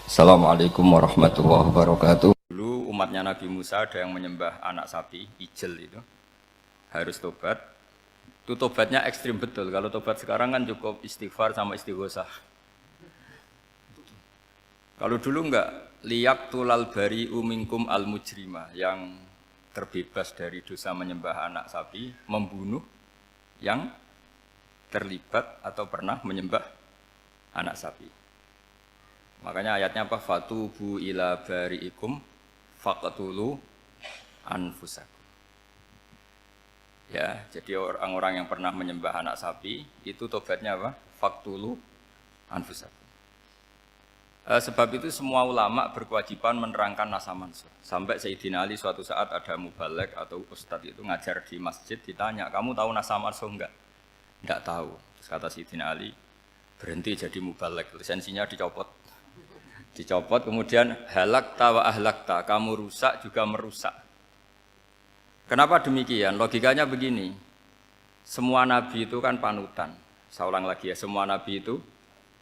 Assalamualaikum warahmatullahi wabarakatuh. Dulu umatnya Nabi Musa ada yang menyembah anak sapi, ijel itu. Harus tobat. Itu tobatnya ekstrim betul. Kalau tobat sekarang kan cukup istighfar sama istighosah. Kalau dulu enggak, liyak tulal bari umingkum al mujrima, yang terbebas dari dosa menyembah anak sapi, membunuh yang terlibat atau pernah menyembah anak sapi. Makanya ayatnya apa? Fatubu ila bari'ikum faqtulu anfusakum. Ya, jadi orang-orang yang pernah menyembah anak sapi itu tobatnya apa? Faqtulu anfusakum. Sebab itu semua ulama berkewajiban menerangkan nasa mansur. Sampai Sayyidina Ali suatu saat ada mubalek atau ustadz itu ngajar di masjid, ditanya, kamu tahu nasa mansur enggak? Enggak tahu. Terus kata Sayyidina Ali, berhenti jadi mubalek, lisensinya dicopot. Dicopot, kemudian halakta wa ahlakta, kamu rusak juga merusak. Kenapa demikian? Logikanya begini, semua nabi itu kan panutan. Saya ulang lagi ya, semua nabi itu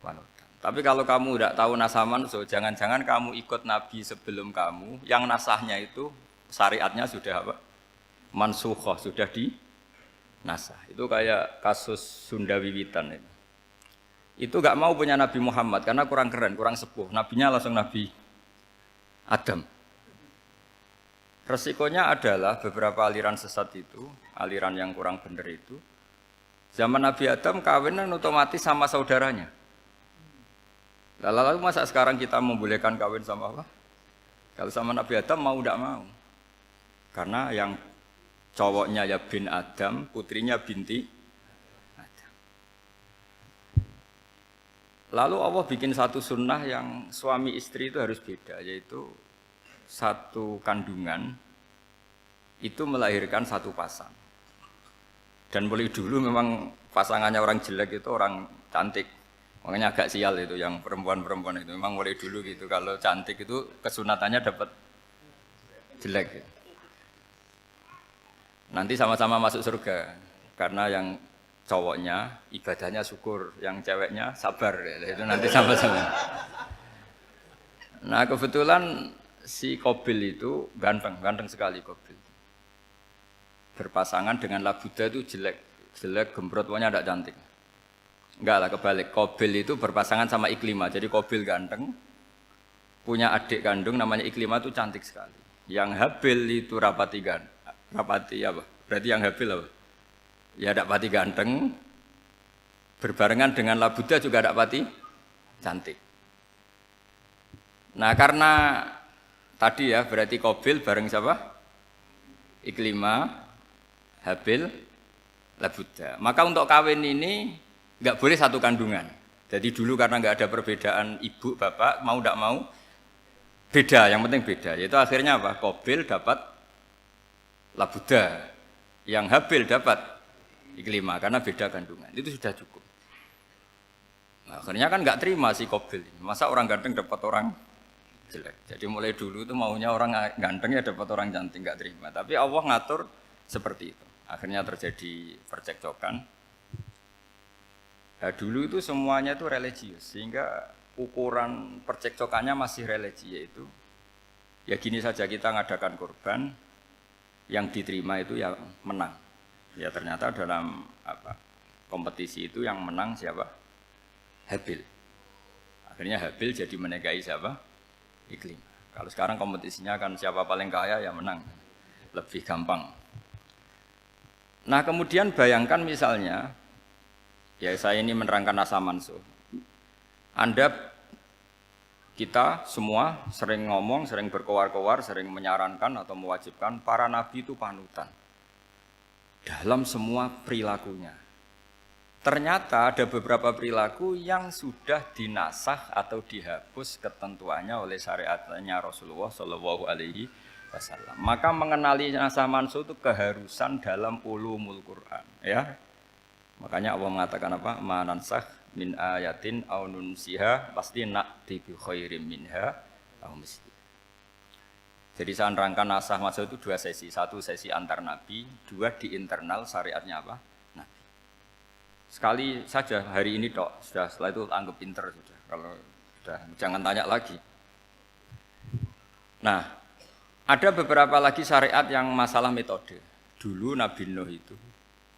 panutan. Tapi kalau kamu tidak tahu nasaman, so jangan-jangan kamu ikut nabi sebelum kamu, yang nasahnya itu syariatnya sudah apa? Mansukhoh, sudah di nasah. Itu kayak kasus Sunda Wiwitan itu. Itu gak mau punya Nabi Muhammad karena kurang keren, kurang sepuh. Nabinya langsung Nabi Adam. Resikonya adalah beberapa aliran sesat itu, aliran yang kurang benar itu, zaman Nabi Adam kawinan otomatis sama saudaranya. Lalu masa sekarang kita membolehkan kawin sama apa? Kalau sama Nabi Adam mau tidak mau. Karena yang cowoknya ya bin Adam, putrinya binti. Lalu Allah bikin satu sunnah yang suami istri itu harus beda, yaitu satu kandungan itu melahirkan satu pasang. Dan mulai dulu memang pasangannya orang jelek itu orang cantik. Makanya agak sial itu yang perempuan-perempuan itu. Memang mulai dulu gitu, kalau cantik itu kesunatannya dapat jelek. Nanti sama-sama masuk surga, karena yang cowoknya ibadahnya syukur, yang ceweknya sabar, itu nanti sama-sama. Nah kebetulan si Qabil itu ganteng sekali Qabil. Berpasangan dengan Labuda itu jelek gembrot, pokoknya tidak cantik. Enggak lah, kebalik. Qabil itu berpasangan sama Iklimah, jadi Qabil ganteng, punya adik kandung namanya Iklimah itu cantik sekali. Yang Habil itu rapati apa? Berarti yang Habil apa? Ya tidak pati ganteng, berbarengan dengan Labuda juga tidak pati cantik. Nah karena tadi ya berarti Qabil bareng siapa? Iklimah, Habil, Labuda. Maka untuk kawin ini nggak boleh satu kandungan. Jadi dulu karena nggak ada perbedaan ibu bapak, mau tidak mau beda, yang penting beda. Yaitu akhirnya apa? Qabil dapat Labuda, yang Habil dapat Iklimah, karena beda kandungan. Itu sudah cukup. Nah, akhirnya kan nggak terima si Qabil. Masa orang ganteng dapat orang jelek. Jadi mulai dulu itu maunya orang ganteng ya dapat orang cantik, nggak terima. Tapi Allah ngatur seperti itu. Akhirnya terjadi percekcokan. Nah, dulu itu semuanya itu religius, sehingga ukuran percekcokannya masih religi, yaitu ya gini saja, kita ngadakan kurban, yang diterima itu yang menang. Ya ternyata dalam kompetisi itu yang menang siapa? Habil. Akhirnya Habil jadi menikahi siapa? Iklimah. Kalau sekarang kompetisinya kan siapa paling kaya ya menang. Lebih gampang. Nah kemudian bayangkan misalnya, ya saya ini menerangkan nasa mansukh. Kita semua sering ngomong, sering berkoar-koar, sering menyarankan atau mewajibkan para nabi itu panutan dalam semua perilakunya. Ternyata ada beberapa perilaku yang sudah dinasakh atau dihapus ketentuannya oleh syariatnya Rasulullah Shallallahu Alaihi Wasallam. Maka mengenali nasa mansukh itu keharusan dalam ulumul Quran. Ya, makanya Allah mengatakan apa? Manansakh min ayatin aw nunsiha pasti na'ti bi khairim minha aw misli. Jadi saya nerangkan nasah mansukh itu dua sesi. Satu sesi antar nabi, dua di internal syariatnya apa? Nabi. Sekali saja hari ini tok, sudah setelah itu anggap pinter sudah. Kalau sudah jangan tanya lagi. Nah, ada beberapa lagi syariat yang masalah metode. Dulu Nabi Nuh itu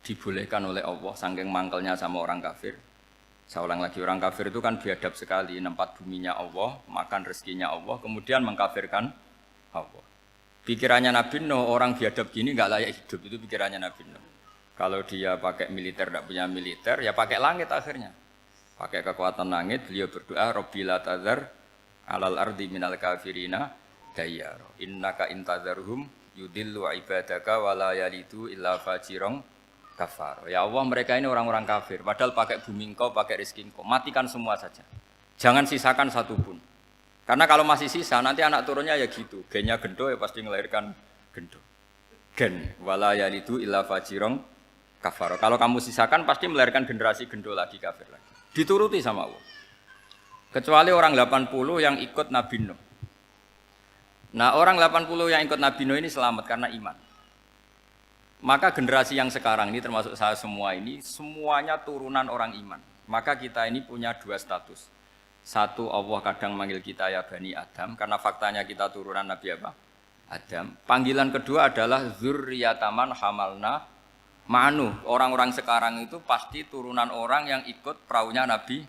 dibolehkan oleh Allah saking mangkelnya sama orang kafir. Saya ulang lagi, orang kafir itu kan biadab sekali, nempat buminya Allah, makan rezekinya Allah, kemudian mengkafirkan Allah. Pikirannya Nabi Nuh, orang biadab gini nggak layak hidup, itu pikirannya Nabi Nuh. Kalau dia pakai militer, tidak punya militer, ya pakai langit akhirnya. Pakai kekuatan langit, beliau berdoa, Rabbi la tadzar alal ardi minal kafirina dayyar. Innaka intadzarhum yudillu ibadaka wa la yalidu illa fajirong kafar. Ya Allah, mereka ini orang-orang kafir, padahal pakai bumi engkau, pakai rezeki engkau, matikan semua saja. Jangan sisakan satu pun. Karena kalau masih sisa, nanti anak turunnya ya gitu. Gennya gendo ya pasti melahirkan gendo. Gen, wala yalidu illa fajirong kafar. Kalau kamu sisakan pasti melahirkan generasi gendo lagi, kafir lagi. Dituruti sama Allah. Kecuali orang 80 yang ikut Nabi Nuh. Nah, orang 80 yang ikut Nabi Nuh ini selamat karena iman. Maka generasi yang sekarang ini termasuk saya semua ini semuanya turunan orang iman. Maka kita ini punya dua status. Satu, Allah kadang manggil kita ya Bani Adam karena faktanya kita turunan Nabi apa? Adam. Panggilan kedua adalah dzurriyyataman hamalna ma'nuh. Orang-orang sekarang itu pasti turunan orang yang ikut perahunya Nabi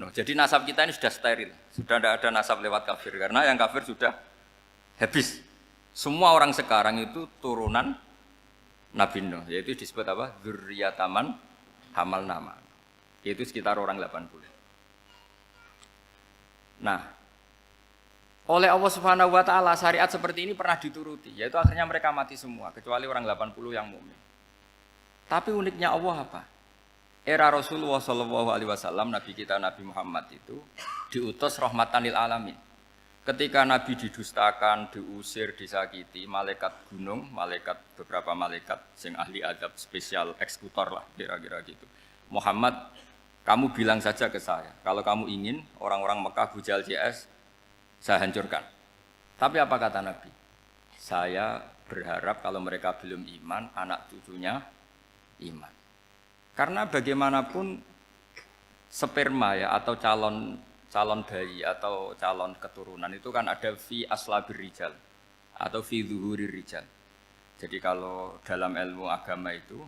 Nuh. Jadi nasab kita ini sudah steril. Sudah tidak ada nasab lewat kafir karena yang kafir sudah habis. Semua orang sekarang itu turunan Nabi Nuh, yaitu disebut apa? Dzurriyyataman hamalna ma'nuh. Yaitu sekitar orang 80. Nah, oleh Allah Subhanahu wa taala syariat seperti ini pernah dituruti, yaitu akhirnya mereka mati semua kecuali orang 80 yang mukmin. Tapi uniknya Allah apa? Era Rasulullah sallallahu alaihi wasallam, nabi kita Nabi Muhammad itu diutus rahmatan lil alamin. Ketika Nabi didustakan, diusir, disakiti, malaikat gunung, beberapa malaikat sing ahli adab spesial eksekutor lah kira-kira gitu. Muhammad, kamu bilang saja ke saya, kalau kamu ingin orang-orang Mekah Abu Jahal CS saya hancurkan. Tapi apa kata Nabi? Saya berharap kalau mereka belum iman, anak cucunya iman. Karena bagaimanapun sperma ya atau calon bayi atau calon keturunan itu kan ada fi aslabir rijal atau fi zuhurir rijal. Jadi kalau dalam ilmu agama itu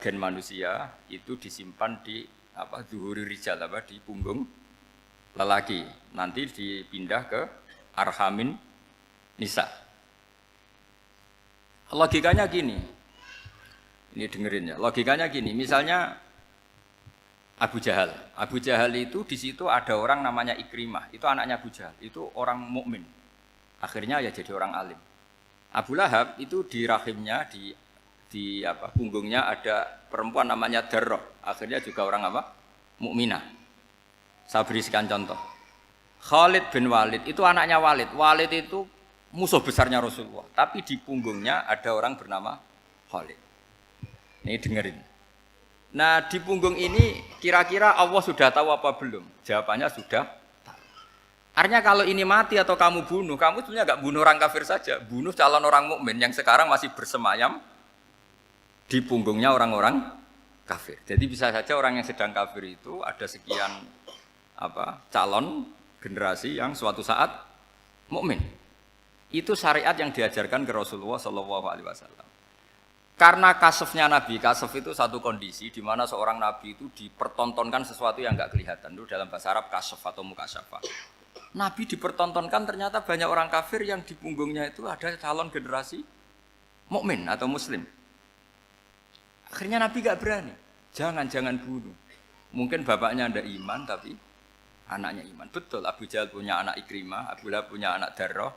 gen manusia itu disimpan di zuhurir rijal di punggung lelaki. Nanti dipindah ke arhamin nisa. Logikanya gini. Ini dengerin ya. Logikanya gini, misalnya Abu Jahal itu di situ ada orang namanya Ikrimah, itu anaknya Abu Jahal, itu orang mukmin. Akhirnya ya jadi orang alim. Abu Lahab itu di rahimnya di punggungnya ada perempuan namanya Darrah, akhirnya juga orang mukminah. Saya berikan contoh. Khalid bin Walid itu anaknya Walid. Walid itu musuh besarnya Rasulullah, tapi di punggungnya ada orang bernama Khalid. Ini dengerin. Nah di punggung ini kira-kira Allah sudah tahu apa belum? Jawabannya sudah tahu. Artinya kalau ini mati atau kamu bunuh, kamu sebenarnya nggak bunuh orang kafir saja, bunuh calon orang mukmin yang sekarang masih bersemayam di punggungnya orang-orang kafir. Jadi bisa saja orang yang sedang kafir itu ada sekian calon generasi yang suatu saat mukmin. Itu syariat yang diajarkan ke Rasulullah SAW. Karena kasofnya Nabi, kasof itu satu kondisi di mana seorang Nabi itu dipertontonkan sesuatu yang enggak kelihatan. Itu dalam bahasa Arab kasof atau mukasyafa. Nabi dipertontonkan ternyata banyak orang kafir yang di punggungnya itu ada calon generasi mukmin atau muslim. Akhirnya Nabi enggak berani. Jangan bunuh. Mungkin bapaknya ada iman tapi anaknya iman. Betul, Abu Jahal punya anak Ikrimah, Abu Lahab punya anak Darrah,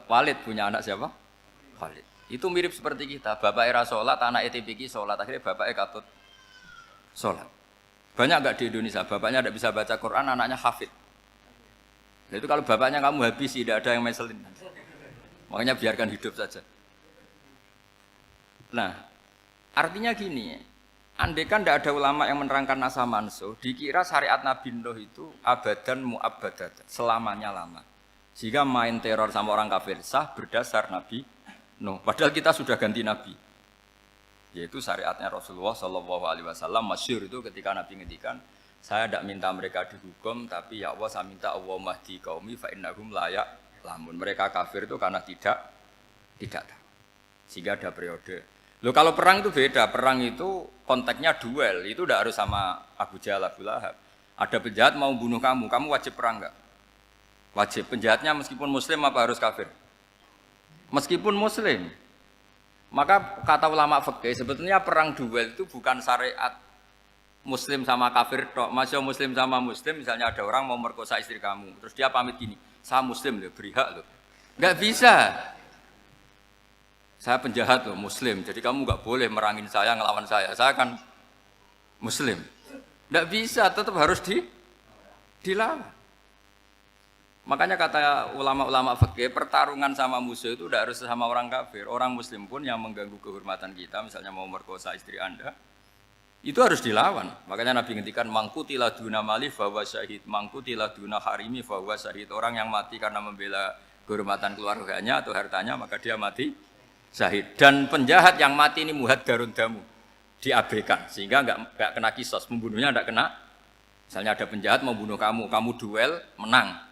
Walid punya anak siapa? Khalid. Itu mirip seperti kita, bapak era sholat, anak ETPK sholat, akhirnya bapaknya katut sholat. Banyak enggak di Indonesia, bapaknya tidak bisa baca Quran, anaknya hafid. Nah, itu kalau bapaknya kamu habis, tidak ada yang meselin. Makanya biarkan hidup saja. Nah, artinya gini, andaikan tidak ada ulama yang menerangkan nasa mansuh, dikira syariat Nabi Nuh itu abadan mu'abbadat, selamanya lama. Sehingga main teror sama orang kafir sah berdasar Nabi Nuh, padahal kita sudah ganti Nabi. Yaitu syariatnya Rasulullah SAW masyhur itu ketika Nabi ngendikan, saya tidak minta mereka dihukum, tapi ya Allah saya minta Allah mahdi qaumi fa innahum la ya'lamun. Mereka kafir itu karena tidak tahu. Sehingga ada periode. Loh kalau perang itu beda. Perang itu konteksnya duel. Itu tidak harus sama Abu Jahal, Abu Lahab. Ada penjahat mau bunuh kamu wajib perang enggak? Wajib. Penjahatnya meskipun muslim apa harus kafir? Meskipun muslim. Maka kata ulama fikih sebetulnya perang duel itu bukan syariat muslim sama kafir tok. Masih muslim sama muslim, misalnya ada orang mau merkosa istri kamu, terus dia pamit gini, saya muslim loh, beri hak loh. Enggak bisa. Saya penjahat loh, muslim. Jadi kamu enggak boleh merangin saya, ngelawan saya. Saya kan muslim. Enggak bisa, tetap harus dilawan. Makanya kata ulama-ulama fikih, pertarungan sama musuh itu tidak harus sama orang kafir. Orang muslim pun yang mengganggu kehormatan kita, misalnya mau merkosa istri Anda, itu harus dilawan. Makanya Nabi ngendikan mangkutila duna mali fahuwa syahid, mangkutila duna harimi fahuwa syahid. Orang yang mati karena membela kehormatan keluarganya atau hartanya, maka dia mati syahid. Dan penjahat yang mati ini muhaddarun damu, diabaikan sehingga enggak kena kisos, membunuhnya enggak kena. Misalnya ada penjahat mau bunuh kamu duel, menang.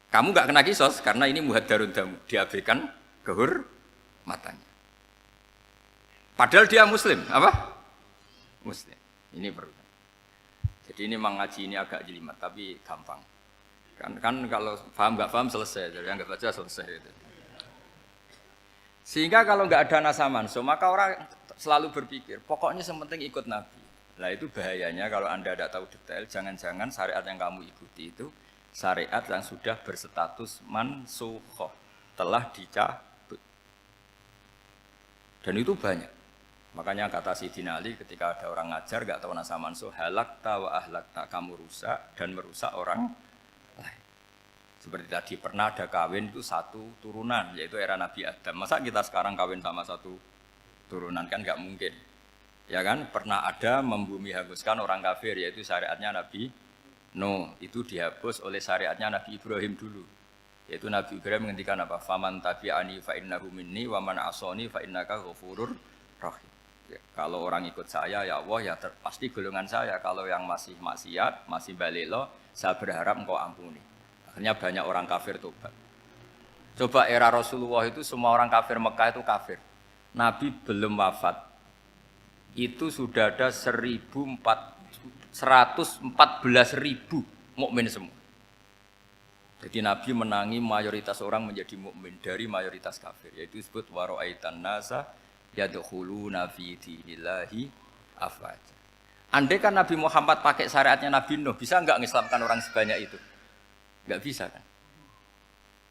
Kamu enggak kena kisos karena ini muhaddarun damu, diabaikan kehormatannya. Padahal dia muslim, apa? Muslim. Ini perlu. Jadi ini mengaji ini agak jelimet tapi gampang. Kan kalau paham enggak paham selesai, jadi anggap aja selesai itu. Sehingga kalau enggak ada nasa mansuh, maka orang selalu berpikir, pokoknya sementing ikut Nabi. Nah itu bahayanya kalau Anda tidak tahu detail, jangan-jangan syariat yang kamu ikuti itu syariat yang sudah berstatus mansukhoh, telah dicabut. Dan itu banyak. Makanya kata Sayyidina Ali ketika ada orang ngajar gak tahu nasa mansuh, halakta wa ahlakta, kamu rusak dan merusak orang lain. Seperti tadi pernah ada kawin itu satu turunan, yaitu era Nabi Adam. Masa kita sekarang kawin sama satu turunan, kan gak mungkin. Ya kan, pernah ada membumi hanguskan orang kafir, yaitu syariatnya Nabi No, itu dihapus oleh syariatnya Nabi Ibrahim dulu. Yaitu Nabi Ibrahim menghentikan apa? Faman tabi'ani fa innahu minni wa man asoni fa innaka ghafurur rahim. Ya, kalau orang ikut saya ya Allah ya pasti golongan saya. Kalau yang masih maksiat, masih balelo, saya berharap engkau ampuni. Akhirnya banyak orang kafir tobat. Coba era Rasulullah itu semua orang kafir Mekah itu kafir. Nabi belum wafat. Itu sudah ada 114.000 mukmin semua. Jadi Nabi menangi mayoritas orang menjadi mukmin dari mayoritas kafir, yaitu disebut wara'aitan nasa yadkhuluna fi dinillahi afwaja. Andai kan Nabi Muhammad pakai syariatnya Nabi Nuh, bisa enggak mengislamkan orang sebanyak itu? Enggak bisa kan?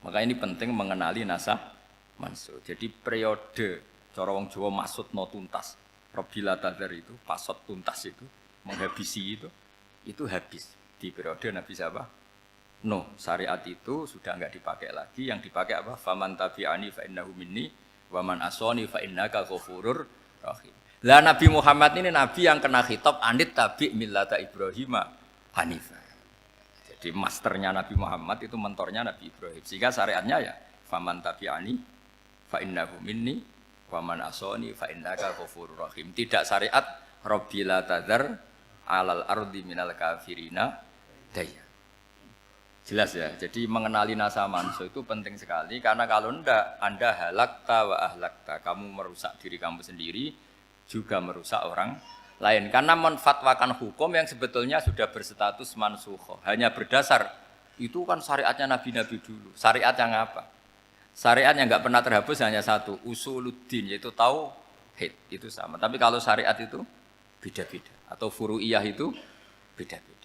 Maka ini penting mengenali nasah mansuh. Jadi periode cara wong Jawa maksud no tuntas. Robila tadar itu, pasot tuntas itu, menghabisi itu habis di periode Nabi siapa? No, syariat itu sudah enggak dipakai lagi. Yang dipakai apa? Faman tabi'ani fa innahu minni wa man asoni fa innaka ghafurur rahim. Lah Nabi Muhammad ini nabi yang kena khitab anit tabi' millata Ibrahim hanifah. Jadi masternya Nabi Muhammad itu mentornya Nabi Ibrahim. Sehingga syariatnya ya faman tabi'ani fa innahu minni wa man asoni fa innaka ghafurur rahim. Tidak syariat Rabbila tadar alal ardi minal kafirina daya. Jelas ya. Jadi mengenali nasa mansuh itu penting sekali karena kalau enggak Anda halakta wa ahlakta, kamu merusak diri kamu sendiri juga merusak orang lain. Karena menfatwakan hukum yang sebetulnya sudah berstatus mansukh, hanya berdasar itu kan syariatnya nabi-nabi dulu. Syariat yang apa? Syariat yang enggak pernah terhapus hanya satu, usuluddin, yaitu tauhid, itu sama. Tapi kalau syariat itu beda-beda atau furu'iyah itu beda-beda.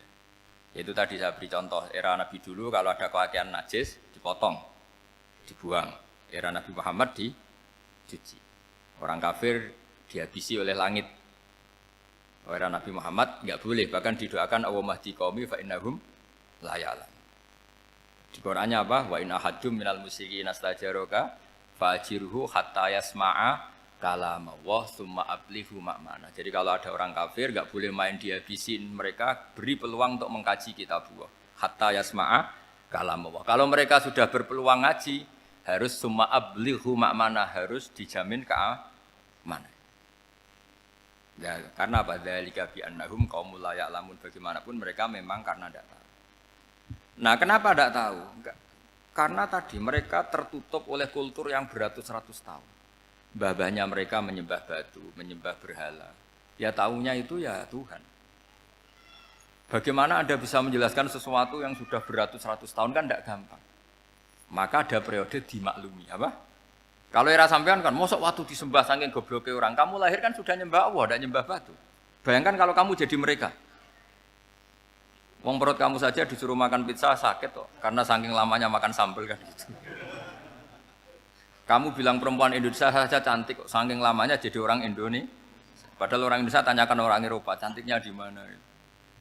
Yaitu tadi saya beri contoh era Nabi dulu kalau ada pakaian najis dipotong, dibuang. Era Nabi Muhammad dicuci. Orang kafir dihabisi oleh langit. Era Nabi Muhammad enggak boleh, bahkan didoakan Allahumma hdi qaumi fa innahum la ya'lamun. Di Qur'annya apa? Wa in ahadum minal musyrikin astajaraka fa'jirhu hatta yasma'a kalamullah tsumma ablihu ma'mana. Jadi kalau ada orang kafir enggak boleh main dihabisin mereka, beri peluang untuk mengkaji kitabullah. Hatta yasma'a kalamullah. Kalau mereka sudah berpeluang ngaji, harus tsumma ablihu ma'mana, harus dijamin keamanan. Ya, karena apa? Dzalika bi annahum qaumul la ya'lamun. Bagaimanapun mereka memang karena tidak tahu. Nah, kenapa tidak tahu? Enggak. Karena tadi mereka tertutup oleh kultur yang beratus-ratus tahun. Mbah-mbahnya mereka menyembah batu, menyembah berhala. Ya taunya itu ya Tuhan. Bagaimana Anda bisa menjelaskan sesuatu yang sudah beratus-ratus tahun kan tidak gampang. Maka ada periode dimaklumi, apa? Kalau era sampean kan, mosok waktu disembah saking gobloke orang, kamu lahir kan sudah nyembah Allah, tidak nyembah batu. Bayangkan kalau kamu jadi mereka. Wong perut kamu saja disuruh makan pizza sakit kok, karena saking lamanya makan sambal kan gitu. Kamu bilang perempuan Indonesia saja cantik kok, saking lamanya jadi orang Indonesia. Padahal orang Indonesia tanyakan orang Eropa, cantiknya di mana?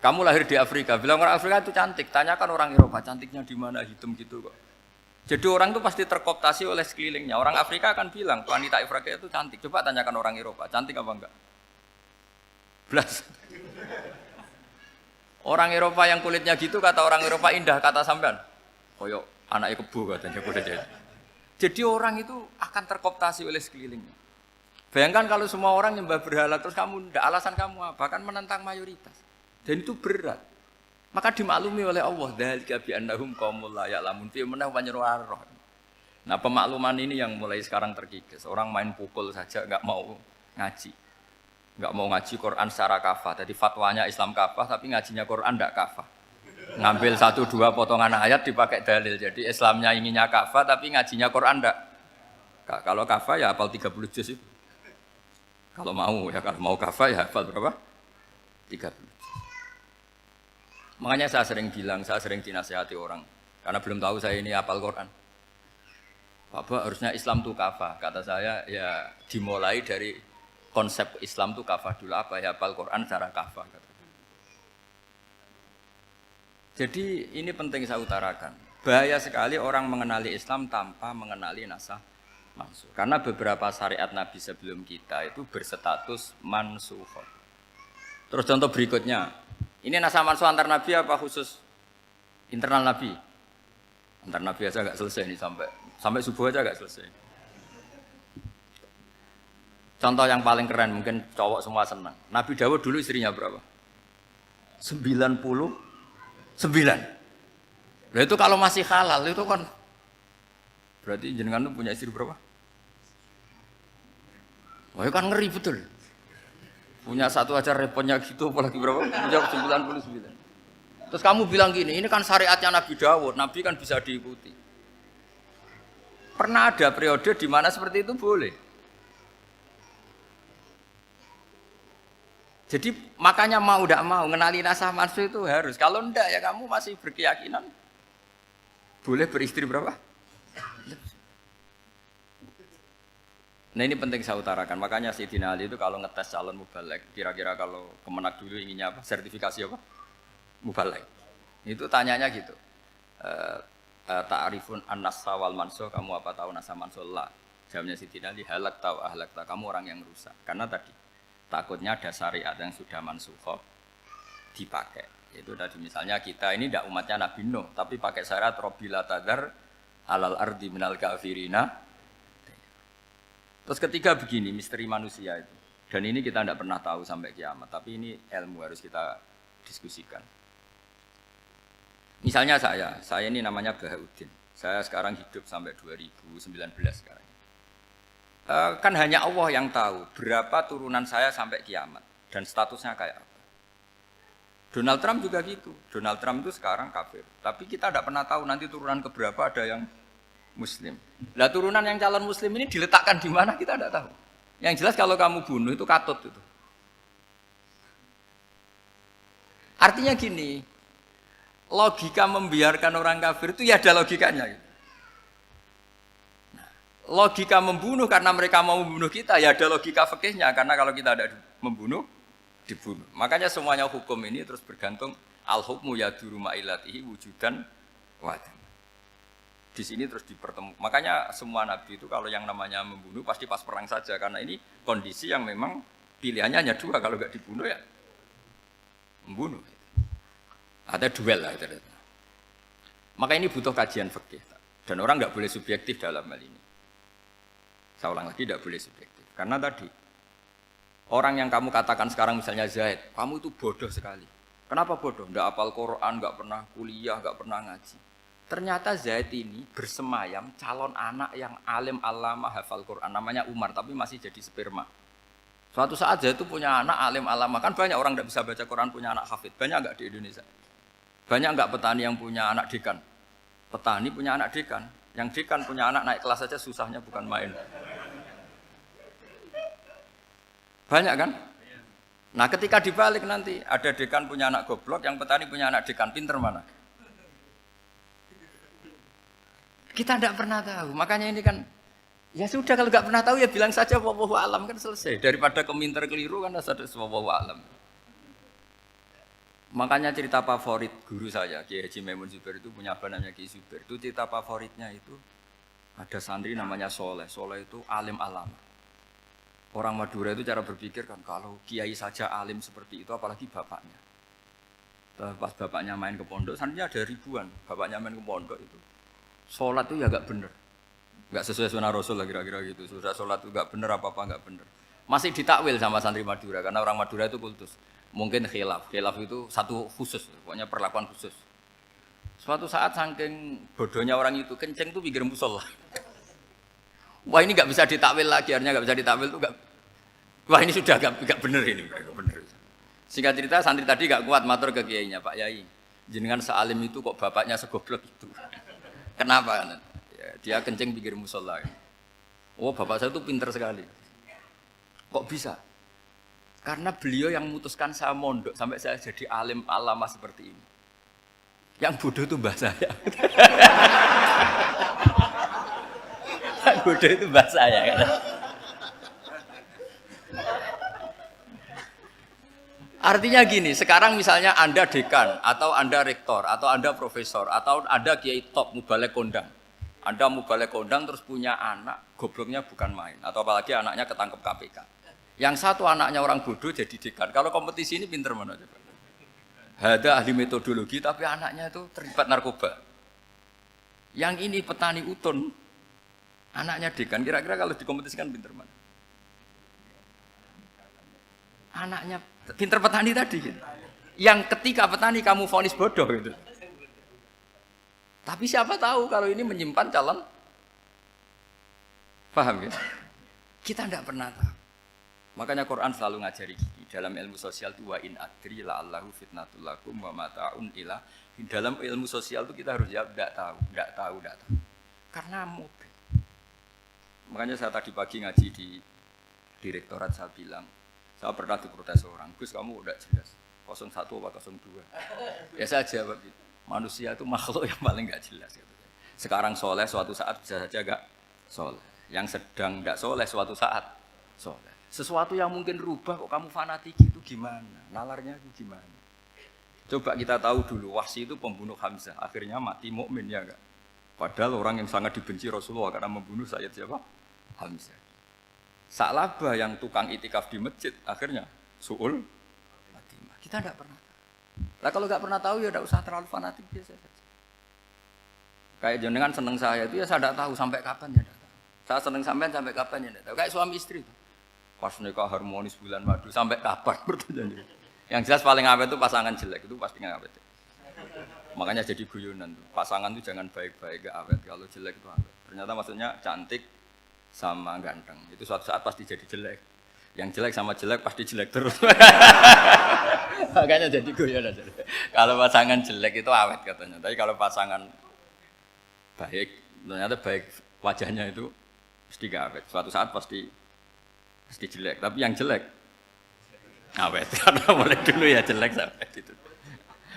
Kamu lahir di Afrika, bilang orang Afrika itu cantik, tanyakan orang Eropa, cantiknya di mana? Hitam gitu kok. Jadi orang itu pasti terkooptasi oleh sekelilingnya. Orang Afrika akan bilang wanita Afrika itu cantik. Coba tanyakan orang Eropa, cantik apa enggak? Belas. Orang Eropa yang kulitnya gitu kata orang Eropa indah, kata sampean. Koyok anaknya kebu katanya udah jadi. Jadi orang itu akan terkooptasi oleh sekelilingnya. Bayangkan kalau semua orang nyembah berhala terus kamu ndak, alasan kamu apa? Kan menentang mayoritas. Dan itu berat. Maka dimaklumi oleh Allah, dzalika bi annahum qaumul la ya'lamun fi manah panyeruarah. Nah, pemakluman ini yang mulai sekarang terkikis. Orang main pukul saja enggak mau ngaji. Enggak mau ngaji Quran secara kafah. Jadi fatwanya Islam kafah tapi ngajinya Quran enggak kafah. Ngambil 1-2 potongan ayat dipakai dalil. Jadi Islamnya inginnya kafah tapi ngajinya Quran enggak. Kalau kafah ya hafal 30 juz itu. Kalau mau kafah ya hafal berapa? 30. Makanya saya sering bilang, saya sering dinasihati orang karena belum tahu saya ini hafal Quran. Bapak harusnya Islam itu kafah. Kata saya ya dimulai dari konsep Islam itu kafah dulu, apa ya hafal Quran secara kafah. Jadi ini penting saya utarakan. Bahaya sekali orang mengenali Islam tanpa mengenali nasah mansuh. Karena beberapa syariat Nabi sebelum kita itu berstatus mansukhah. Terus contoh berikutnya. Ini nasah mansuh antar Nabi apa khusus internal Nabi? Antar Nabi aja nggak selesai nih sampai subuh aja nggak selesai. Contoh yang paling keren mungkin cowok semua senang. Nabi Dawud dulu istrinya berapa? 99. Nah itu kalau masih halal itu kan berarti jenengan tuh punya istri berapa? Wah kan ngeri betul. Punya satu aja repotnya gitu, apalagi berapa? Punya 99. Terus kamu bilang gini, ini kan syariatnya Nabi Dawud, Nabi kan bisa diikuti. Pernah ada periode di mana seperti itu boleh. Jadi makanya mau tidak mau, ngenali nasah mansuh itu harus. Kalau enggak ya kamu masih berkeyakinan. Boleh beristri berapa? Nah ini penting saya utarakan, makanya Sayyidina Ali itu kalau ngetes calon mubaligh, kira-kira kalau Kemenak dulu inginnya apa? Sertifikasi apa? Mubaligh. Itu tanyanya gitu. Ta'rifun an-nassa wal mansuh, kamu apa tahu nasa mansuh? La. Jawabnya Sayyidina Ali, halak tahu ahlak tahu, kamu orang yang rusak. Karena tadi takutnya ada syariat yang sudah mansukhah dipakai. Itu tadi misalnya kita ini tidak umatnya Nabi Nuh, tapi pakai syariat Robbila tadar alal ardi minal kafirina. Terus ketiga begini, misteri manusia itu. Dan ini kita tidak pernah tahu sampai kiamat, tapi ini ilmu harus kita diskusikan. Misalnya saya ini namanya Bahauddin. Saya sekarang hidup sampai 2019 sekarang. Kan hanya Allah yang tahu berapa turunan saya sampai kiamat dan statusnya kayak apa. Donald Trump juga gitu. Donald Trump itu sekarang kafir, tapi kita tidak pernah tahu nanti turunan keberapa ada yang Muslim. Lah turunan yang calon Muslim ini diletakkan di mana kita tidak tahu. Yang jelas kalau kamu bunuh itu katut itu. Artinya gini, logika membiarkan orang kafir itu ya ada logikanya. Nah, logika membunuh karena mereka mau membunuh kita ya ada logika fikihnya karena kalau kita ada membunuh dibunuh. Makanya semuanya hukum ini terus bergantung al-hukmu yaduru ma'ilatihi wujudan wadan. Di sini terus dipertemukan. Makanya semua nabi itu kalau yang namanya membunuh pasti pas perang saja karena ini kondisi yang memang pilihannya hanya dua, kalau nggak dibunuh ya membunuh. Ada duel lah itu. Maka ini butuh kajian fikih dan orang nggak boleh subjektif dalam hal ini. Saya ulang lagi, tidak boleh subjektif karena tadi orang yang kamu katakan sekarang misalnya Zaid, kamu itu bodoh sekali. Kenapa bodoh? Nggak hafal Quran, nggak pernah kuliah, nggak pernah ngaji. Ternyata Zaid ini bersemayam calon anak yang alim alama hafal Quran. Namanya Umar, tapi masih jadi sperma. Suatu saat Zaid itu punya anak alim alama. Kan banyak orang tidak bisa baca Quran punya anak hafid. Banyak enggak di Indonesia? Banyak enggak petani yang punya anak dekan? Petani punya anak dekan. Yang dekan punya anak naik kelas saja susahnya bukan main. Banyak kan? Nah ketika dibalik nanti, ada dekan punya anak goblok, yang petani punya anak dekan. Pinter mana? Kita tidak pernah tahu, makanya ini kan, ya sudah kalau nggak pernah tahu ya bilang saja wallahu alam kan selesai. Daripada keminter keliru kan ada wallahu alam. Makanya cerita favorit guru saya, Kiai Haji Maimun Zubair itu punya apa namanya Kiai Zubair. Itu cerita favoritnya itu ada santri namanya Soleh. Soleh itu alim alama. Orang Madura itu cara berpikir kan kalau kiai saja alim seperti itu, apalagi bapaknya. Pas bapaknya main ke pondok, santrinya ada ribuan. Bapaknya main ke pondok itu. Sholat itu ya gak bener, gak sesuai sunnah Rasul lah kira-kira gitu. Sudah sholat itu gak bener apa-apa gak bener. Masih ditakwil sama santri Madura karena orang Madura itu kultus. Mungkin khilaf itu satu khusus, pokoknya perlakuan khusus. Suatu saat saking bodohnya orang itu kenceng tuh pikir musola. Wah ini gak bisa ditakwil lagi, akhirnya gak bisa ditakwil tuh gak. Wah ini sudah gak bener ini, gak bener. Singkat cerita santri tadi gak kuat matur ke kiainya, Pak Yai, jenengan sealim itu kok bapaknya segoblok itu. Kenapa? Ya, dia kencing pikir musola. Oh bapak saya itu pinter sekali. Kok bisa? Karena beliau yang memutuskan saya mondok sampai saya jadi alim alama seperti ini. Yang bodoh itu mbah saya. Yang bodoh itu mbah saya. Artinya gini, sekarang misalnya Anda dekan, atau Anda rektor, atau Anda profesor, atau Anda kiai top, mubalek kondang. Anda mubalek kondang terus punya anak, gobloknya bukan main. Atau apalagi anaknya ketangkep KPK. Yang satu anaknya orang bodoh jadi dekan. Kalau kompetisi ini pinter mana coba? Ada ahli metodologi, tapi anaknya itu terlibat narkoba. Yang ini petani utun, anaknya dekan. Kira-kira kalau dikompetisikan pinter mana? Anaknya pinter petani tadi gitu. Yang ketika petani kamu vonis bodoh gitu. Tapi siapa tahu kalau ini menyimpan calon. Paham ya? Kita tidak pernah tahu. Makanya Quran selalu ngajari dalam ilmu sosial itu wa in adri la'allahu fitnatul lakum wa mata'un ila. Dalam ilmu sosial itu kita harus jawab tidak tahu. Karena mungkin. Makanya saya tadi pagi ngaji di direktorat saya bilang, saya pernah diprotes orang, Gus kamu udah jelas 01 apa 02. Ya saya jawab gitu. Manusia itu makhluk yang paling gak jelas gitu. Sekarang soleh suatu saat bisa saja gak soleh. Yang sedang gak soleh suatu saat soleh. Sesuatu yang mungkin rubah kok kamu fanatik itu gimana? Nalarnya itu gimana? Coba kita tahu dulu Wahsy itu pembunuh Hamzah, akhirnya mati mukmin ya enggak? Padahal orang yang sangat dibenci Rasulullah karena membunuh Sayyid siapa? Hamzah. Sa'labah yang tukang itikaf di masjid akhirnya su'ul Fatimah. Kita tidak pernah tahu. Nah kalau nggak pernah tahu ya tidak usah terlalu fanatik biasa saja. Kayak jenengan seneng saya itu ya saya tidak tahu sampai kapan ya tidak tahu. Saya seneng sampean sampai kapan ya tidak tahu. Kayak suami istri itu. Pas nikah harmonis bulan madu sampai kapan bertanya. Yang jelas paling awet itu pasangan jelek itu pasti nggak awet. Makanya jadi guyonan tuh. Pasangan itu jangan baik-baik gak awet. Kalau jelek itu awet. Ternyata maksudnya cantik sama ganteng. Itu suatu saat pasti jadi jelek. Yang jelek sama jelek pasti jelek terus. Makanya jadi guyonan. Kalau pasangan jelek itu awet katanya. Tapi kalau pasangan baik, ternyata baik wajahnya itu pasti gak awet. Suatu saat pasti jelek. Tapi yang jelek awet. Karena mulai dulu ya jelek sampai itu.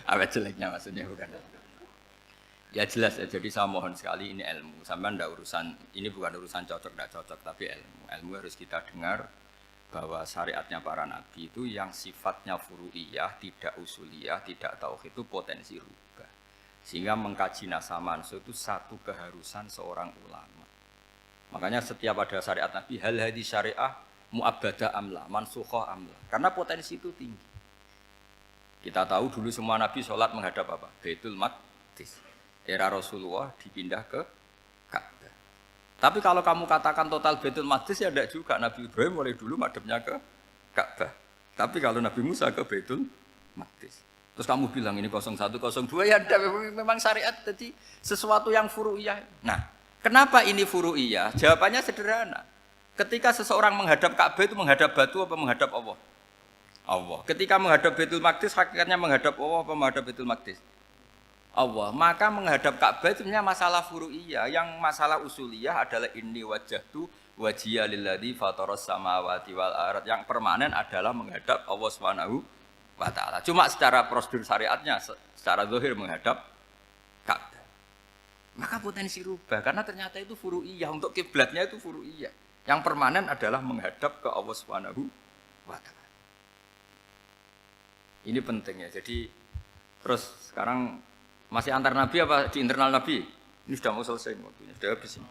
Awet jeleknya maksudnya bukan. Ya jelas ya, jadi saya mohon sekali ini ilmu. Sampai ndak urusan, ini bukan urusan cocok ndak cocok, tapi ilmu. Ilmu harus kita dengar bahwa syariatnya para nabi itu yang sifatnya furu'iyah, tidak usuliyah, tidak tauhid itu potensi rubah. Sehingga mengkaji nasab manusia itu satu keharusan seorang ulama. Makanya setiap ada syariat nabi, hal hadis syariah mu'abbadah amla, mansukhah amla. Karena potensi itu tinggi. Kita tahu dulu semua nabi sholat menghadap apa? Baitul Maqdis. Era Rasulullah dipindah ke Ka'bah. Tapi kalau kamu katakan total Baitul Maqdis ya tidak juga. Nabi Ibrahim mulai dulu madhabnya ke Ka'bah. Tapi kalau Nabi Musa ke Baitul Maqdis. Terus kamu bilang ini 01, 02 ya ada memang syariat jadi sesuatu yang furu'iyah. Nah, kenapa ini furu'iyah? Jawabannya sederhana. Ketika seseorang menghadap Ka'bah itu menghadap batu apa menghadap Allah? Allah. Ketika menghadap Baitul Maqdis hakikatnya menghadap Allah apa menghadap Baitul Maqdis? Allah. Maka menghadap Ka'bah itu sebenarnya masalah furu'iyah. Yang masalah usuliyah adalah inni wajjahtu wajhiya lilladzi fataras samawati wal ardh. Yang permanen adalah menghadap Allah Subhanahu wa ta'ala. Cuma secara prosedur syariatnya secara zahir menghadap Ka'bah. Maka potensi rubah karena ternyata itu furu'iyah, untuk kiblatnya itu furu'iyah. Yang permanen adalah menghadap ke Allah Subhanahu wa ta'ala. Ini penting ya. Jadi terus sekarang masih antar nabi apa di internal nabi? Ini sudah mau selesai waktunya, sudah habis ini.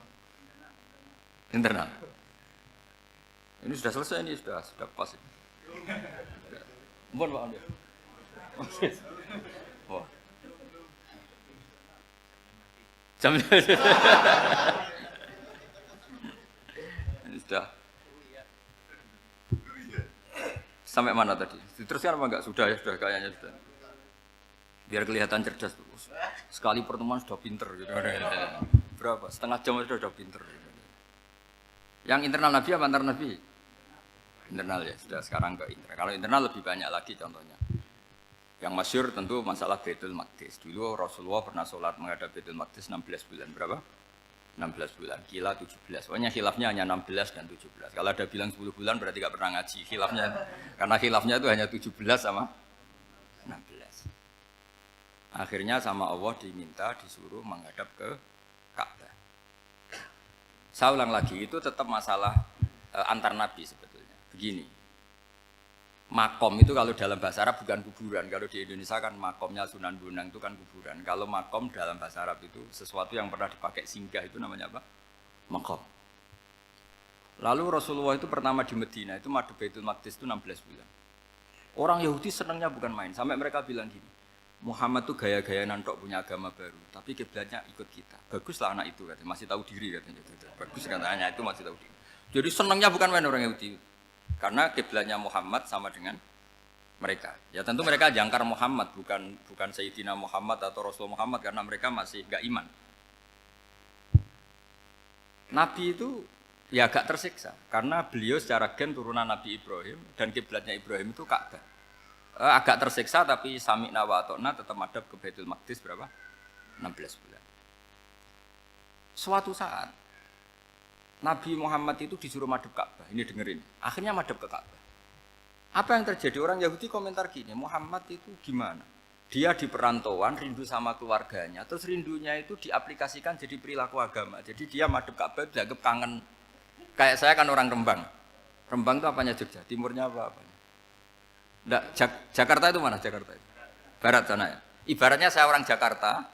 Internal. Ini sudah selesai, ini sudah pas ini. Mohon Pak Andi. Wah. Jam ini sudah. Sampai mana tadi? Diteruskan apa enggak? Sudah ya, sudah kayaknya sudah. Biar kelihatan cerdas terus. Sekali pertemuan sudah pinter gitu. Berapa? Setengah jam sudah pinter. Yang internal nabi apa antar nabi? Internal ya, sudah sekarang ke internal. Kalau internal lebih banyak lagi contohnya. Yang masyhur tentu masalah Baitul Maqdis. Dulu Rasulullah pernah sholat menghadap Baitul Maqdis 16 bulan. Berapa? 16 bulan. Kila 17. Pokoknya khilafnya hanya 16 dan 17. Kalau ada bilang 10 bulan berarti tidak pernah ngaji. Khilafnya, karena khilafnya itu hanya 17 sama 16. Akhirnya sama Allah diminta, disuruh menghadap ke Ka'bah. Saya ulang lagi, itu tetap masalah antar nabi sebetulnya. Begini, makom itu kalau dalam bahasa Arab bukan kuburan. Kalau di Indonesia kan makomnya Sunan Bonang itu kan kuburan. Kalau makom dalam bahasa Arab itu sesuatu yang pernah dipakai singgah itu namanya apa? Makom. Lalu Rasulullah itu pertama di Medina itu madhep Baitul Maqdis itu 16 bulan. Orang Yahudi senangnya bukan main. Sampai mereka bilang gini, Muhammad tuh gaya-gaya nantok punya agama baru. Tapi kiblatnya ikut kita. Baguslah anak itu katanya, masih tahu diri katanya. Bagus katanya itu masih tahu diri. Jadi senangnya bukan main orang Yahudi. Karena kiblatnya Muhammad sama dengan mereka. Ya tentu mereka jangkar Muhammad, bukan Sayyidina Muhammad atau Rasul Muhammad karena mereka masih enggak iman. Nabi itu ya agak tersiksa karena beliau secara gen turunan Nabi Ibrahim dan kiblatnya Ibrahim itu Ka'bah. Agak tersiksa tapi sami'na wa ata'na tetap madhab ke Baitul Maqdis berapa? 16 bulan. Suatu saat Nabi Muhammad itu disuruh madhab Ka'bah. Ini dengerin. Akhirnya madhab ke Ka'bah. Apa yang terjadi? Orang Yahudi komentar gini, Muhammad itu gimana? Dia di perantauan, rindu sama keluarganya. Terus rindunya itu diaplikasikan jadi perilaku agama. Jadi dia madhab Ka'bah dianggap kangen. Kayak saya kan orang Rembang. Rembang itu apanya Jogja? Timurnya apa-apanya? Enggak, Jakarta itu mana Jakarta itu? Barat sana ya. Ibaratnya saya orang Jakarta,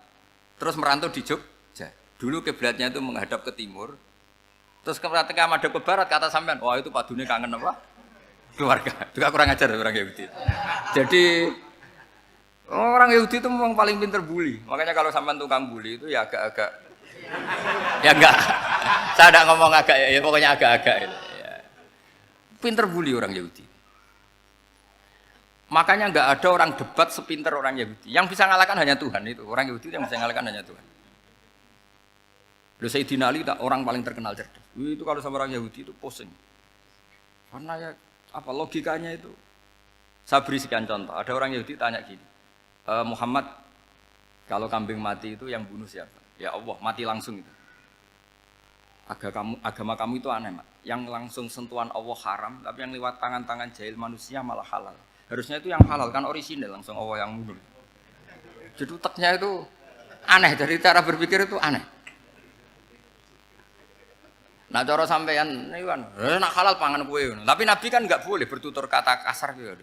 terus merantau di Jogja. Dulu kiblatnya itu menghadap ke timur. Terus ketika madhab ke barat kata sampean, wah itu padune kangen apa? Keluarga. Juga kurang ajar orang Yahudi. Jadi orang Yahudi itu memang paling pinter bully. Makanya kalau sampean tukang bully itu ya agak-agak ya enggak. Saya enggak ngomong agak ya, pokoknya agak-agak ya. Pinter bully orang Yahudi. Makanya enggak ada orang debat sepinter orang Yahudi. Yang bisa ngalahkan hanya Tuhan itu. Orang Yahudi yang bisa ngalahkan hanya Tuhan. Sayyidina Ali orang paling terkenal cerdas. Itu kalau sama orang Yahudi itu pusing. Karena ya apa logikanya itu? Saya beri sekian contoh. Ada orang Yahudi tanya gini, Muhammad, kalau kambing mati itu yang bunuh siapa? Ya Allah, mati langsung itu. Agama kamu itu aneh, Mak. Yang langsung sentuhan Allah haram, tapi yang lewat tangan-tangan jahil manusia malah halal. Harusnya itu yang halal kan orisinal, langsung Allah yang bunuh. Jadi utaknya itu aneh, dari cara berpikir itu aneh. Nah cara sampean ini kan, nak halal pangan kue. Tapi Nabi kan nggak boleh bertutur kata kasar gitu.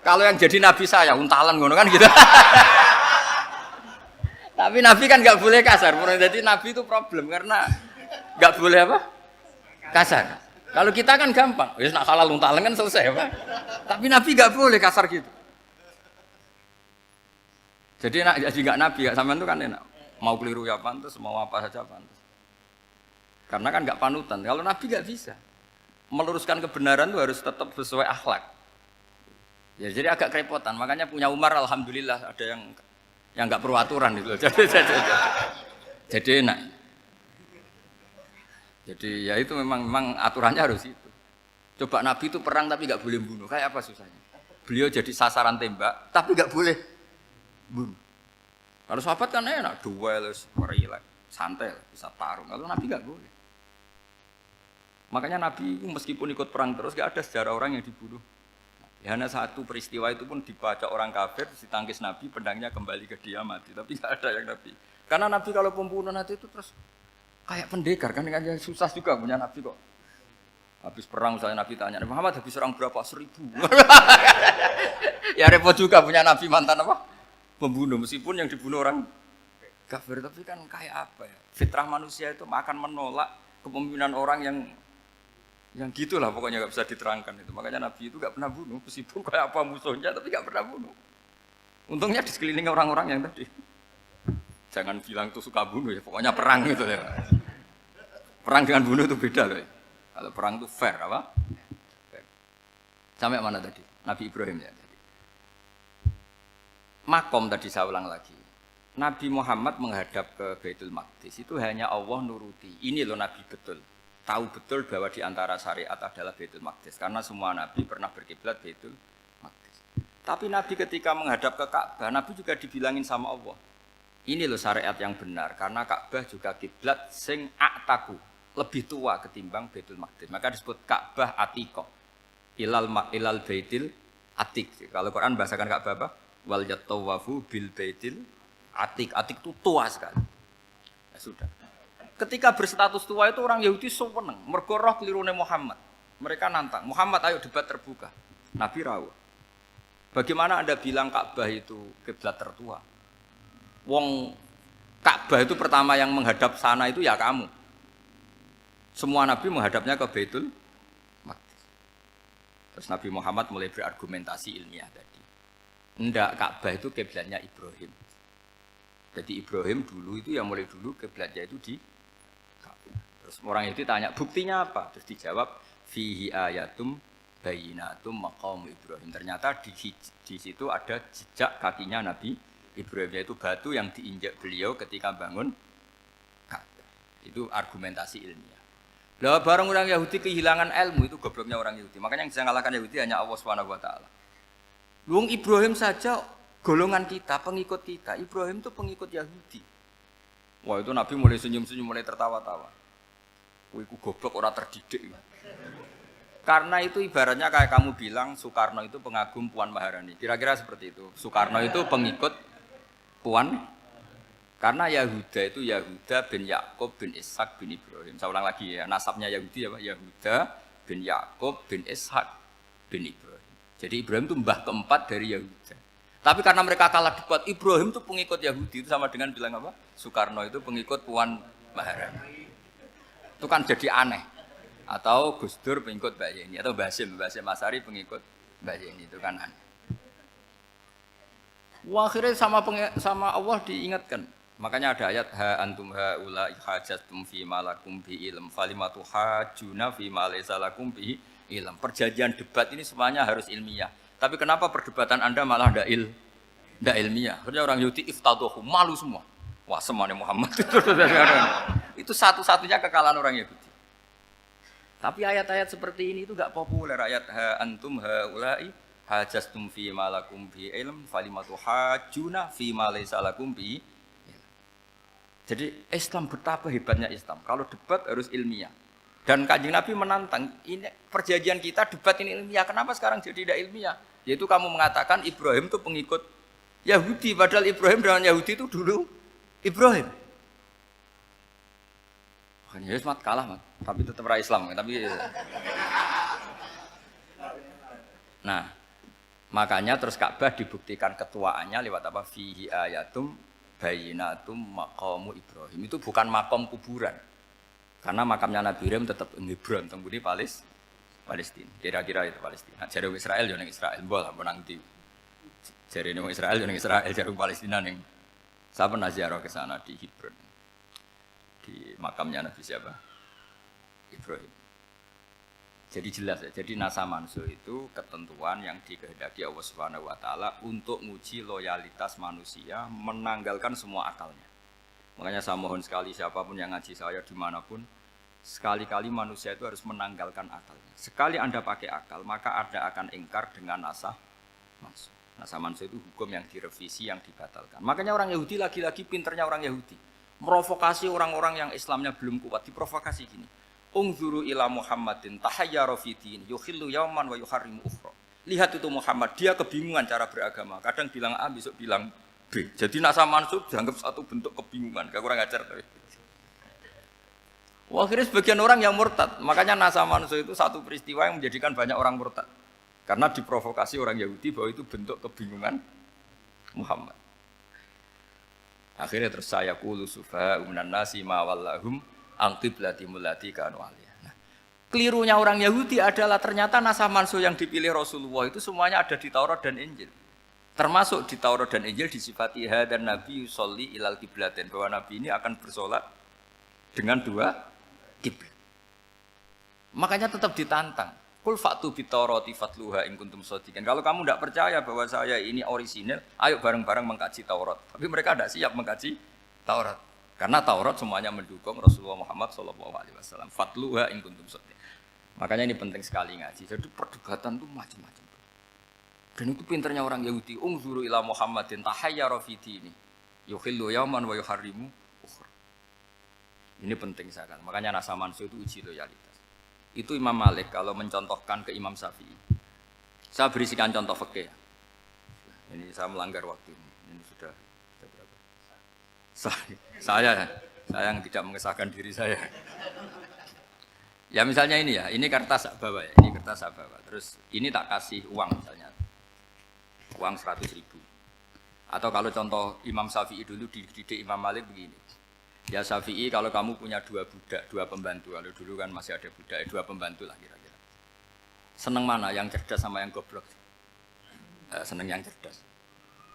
Kalau yang jadi Nabi saya untalan ngono kan gitu. Tapi Nabi kan nggak boleh kasar. Jadi Nabi itu problem karena nggak boleh apa? Kasar. Kalau kita kan gampang, wis nak halal untalan kan selesai apa? Tapi Nabi nggak boleh kasar gitu. Jadi nak jadi nggak Nabi, nggak sampean itu kan enak. Mau keliru ya pantas, mau apa saja pantas. Karena kan nggak panutan. Kalau Nabi nggak bisa meluruskan kebenaran itu harus tetap sesuai akhlak. Ya jadi agak kerepotan. Makanya punya Umar alhamdulillah ada yang nggak perlu aturan itu. Jadi enak. Jadi ya itu memang aturannya harus itu. Coba Nabi itu perang tapi nggak boleh bunuh. Kayak apa susahnya? Beliau jadi sasaran tembak tapi nggak boleh bunuh. Kalau sahabat kan enak, duel, relax, santai, bisa tarung. Kalau Nabi nggak boleh. Makanya Nabi meskipun ikut perang terus nggak ada sejarah orang yang dibunuh. Ya, hanya satu peristiwa itu pun dibaca orang kafir, ditangkis Nabi, pedangnya kembali ke dia mati. Tapi nggak ada yang Nabi. Karena Nabi kalau pembunuh nanti itu terus kayak pendekar kan susah juga punya Nabi kok. Habis perang misalnya Nabi tanya, Muhammad habis serang berapa? 1000. Ya repot juga punya Nabi mantan apa? Pembunuh meskipun yang dibunuh orang kafir, tapi kan kayak apa ya? Fitrah manusia itu akan menolak kepemimpinan orang yang gitulah pokoknya nggak bisa diterangkan itu. Makanya Nabi itu nggak pernah bunuh meskipun kayak apa musuhnya tapi nggak pernah bunuh. Untungnya di sekeliling orang-orang yang tadi. Jangan bilang tuh suka bunuh ya, pokoknya perang gitu ya. Perang dengan bunuh itu beda loh. Ya. Kalau perang itu fair apa? Fair. Sampai mana tadi? Nabi Ibrahim ya tadi. Makom tadi saya ulang lagi. Nabi Muhammad menghadap ke Baitul Maqdis itu hanya Allah nuruti. Ini loh Nabi betul. Tahu betul bahwa di antara syariat adalah Baitul Maqdis karena semua Nabi pernah berkiblat Baitul Maqdis. Tapi Nabi ketika menghadap ke Ka'bah, Nabi juga dibilangin sama Allah. Ini loh syariat yang benar karena Ka'bah juga kiblat sing a'taku, lebih tua ketimbang Baitul Maqdis. Maka disebut Ka'bah Atiqah. Ilal Baitil Atiq. Kalau Quran bahasakan Ka'bah apa? Wal yatawafu bil Baitil Atiq. Atiq itu tua sekali. Ya sudah. Ketika berstatus tua itu orang Yahudi seneng, mergo roh kelirune Muhammad. Mereka nantang, Muhammad ayo debat terbuka. Nabi rawuh. Bagaimana Anda bilang Ka'bah itu kiblat tertua? Wong Ka'bah itu pertama yang menghadap sana itu ya kamu. Semua Nabi menghadapnya ke Baitul Maqdis. Terus Nabi Muhammad mulai berargumentasi ilmiah tadi. Enggak, Ka'bah itu kiblatnya Ibrahim. Jadi Ibrahim dulu itu yang mulai dulu kiblatnya itu di Ka'bah. Terus orang itu tanya, buktinya apa? Terus dijawab, fihi ayatum bayinatum maqam Ibrahim. Ternyata di situ ada jejak kakinya Nabi Ibrahim, yaitu batu yang diinjak beliau ketika bangun Ka'bah. Itu argumentasi ilmiah. Lah barang orang Yahudi kehilangan ilmu itu gobloknya orang Yahudi. Makanya yang bisa mengalahkan Yahudi hanya Allah Subhanahu wa taala. Luang Ibrahim saja golongan kita, pengikut kita. Ibrahim itu pengikut Yahudi. Wah itu Nabi mulai senyum-senyum, mulai tertawa-tawa. Wah itu goblok, orang terdidik. Karena itu ibaratnya kayak kamu bilang Soekarno itu pengagum Puan Maharani. Kira-kira seperti itu. Soekarno itu pengikut Puan. Karena Yahuda itu Yahuda bin Yakub bin Ishak bin Ibrahim. Saya ulang lagi ya, nasabnya Yahudi apa? Yahuda bin Yakub bin Ishak bin Ibrahim. Jadi Ibrahim itu mbah keempat dari Yahuda. Tapi karena mereka kalah debat, Ibrahim itu pengikut Yahudi, itu sama dengan bilang apa? Soekarno itu pengikut Puan Maharani. Itu kan jadi aneh. Atau Gus Dur pengikut Mbak Yeni, atau Basim Asari pengikut Mbak Yeni, itu kan aneh. Wah, akhirnya sama Allah diingatkan. Makanya ada ayat ha antum haula hajatum fi malakum bi ilm falimatu hajuna fi ma laysa lakum bi ilm. Perjanjian debat ini semuanya harus ilmiah. Tapi kenapa perdebatan Anda malah ndak ilmiah? Akhirnya orang Yahudi iftaduhu, malu semua. Wah, semuanya Muhammad itu satu-satunya kekalahan orang Yahudi. Tapi ayat-ayat seperti ini itu enggak populer. Ayat ha antum haula'i hajastum fi ma lakum bi ilm falimatu hajuna fi ma laysa lakum bi. Jadi Islam betapa hebatnya Islam. Kalau debat harus ilmiah. Dan Kanjeng Nabi menantang, ini perjanjian kita debat ini ilmiah. Kenapa sekarang jadi tidak ilmiah? Yaitu kamu mengatakan Ibrahim itu pengikut Yahudi. Padahal Ibrahim dengan Yahudi itu dulu Ibrahim. Makanya Yesus kalah, mat. Tapi tetap ra Islam. Tapi nah, makanya terus Ka'bah dibuktikan ketuaannya lewat apa? Fihi ayatum bayinatum maqamu Ibrahim. Itu bukan makam kuburan. Karena makamnya Nabi Ibrahim tetap Hebron, tengguni Palestina. Kira-kira itu Palestina. Jare Israel yo ning Israel, bola menang di. Jare ning Israel yo ning Israel, jare Palestina ning. Saya pernah ziarah ke sana di Hebron. Di makamnya Nabi siapa? Ibrahim. Jadi jelas ya. Jadi nasa mansuh itu ketentuan yang dikehendaki Allah Subhanahu wa taala untuk menguji loyalitas manusia, menanggalkan semua akalnya. Makanya saya mohon sekali siapapun yang ngaji saya dimanapun, sekali-kali manusia itu harus menanggalkan akalnya. Sekali Anda pakai akal, maka Anda akan ingkar dengan nasa mansuh. Nasa mansuh itu hukum yang direvisi, yang dibatalkan. Makanya orang Yahudi lagi-lagi pinternya orang Yahudi. Merovokasi orang-orang yang Islamnya belum kuat, diprovokasi gini. Ungzuru ila Muhammadin tahayyara fi din yukhillu yawman wa yuharrimu ukhra. Lihat itu Muhammad, dia kebingungan cara beragama. Kadang bilang A, besok bilang B. Jadi nasa mansuh dianggap satu bentuk kebingungan. Gak kurang ajar tapi. Wah, akhirnya sebagian orang yang murtad. Makanya nasa mansuh itu satu peristiwa yang menjadikan banyak orang murtad. Karena diprovokasi orang Yahudi bahwa itu bentuk kebingungan Muhammad. Akhirnya terus saya qulu sufa minan nasi ma wallahum angqiblatimul lati kanu aliyah. Nah, kelirunya orang Yahudi adalah ternyata nasa mansuh yang dipilih Rasulullah itu semuanya ada di Taurat dan Injil. Termasuk di Taurat dan Injil disifati dan Nabi yusolli ilal qiblatin, bahwa Nabi ini akan bersolat dengan dua kiblat. Makanya tetap ditantang. Kul fa'tu bitaurati fatluha in kuntum shadiqin. Kalau kamu tidak percaya bahwa saya ini orisinil, ayo bareng-bareng mengkaji Taurat. Tapi mereka tidak siap mengkaji Taurat. Karena Taurat semuanya mendukung Rasulullah Muhammad SAW. Fatluha in kuntum shadiqin. Makanya ini penting sekali ngaji. Jadi perdebatan itu macam-macam. Dan itu pinternya orang Yahudi. Ungzuru ila Muhammadin tahayyara fi dini yukhillu yawman wa yuharrimu ukhra. Ini penting sekali. Makanya nasa mansuh itu uji loyalitas. Itu Imam Malik kalau mencontohkan ke Imam Syafi'i. Saya berisikan contoh fikih. Ini saya melanggar waktu ini. Ini sudah berapa? Saya yang tidak mengesahkan diri saya. Ya misalnya ini ya, ini kertas saya bawa ya, ini kertas saya bawa. Terus ini tak kasih uang misalnya, uang 100.000. Atau kalau contoh Imam Syafi'i dulu dididik Imam Malik begini. Ya Syafi'i kalau kamu punya 2 budak, 2 pembantu, kalau dulu kan masih ada budak, 2 pembantu lah kira-kira. Seneng mana, yang cerdas sama yang goblok? Seneng yang cerdas.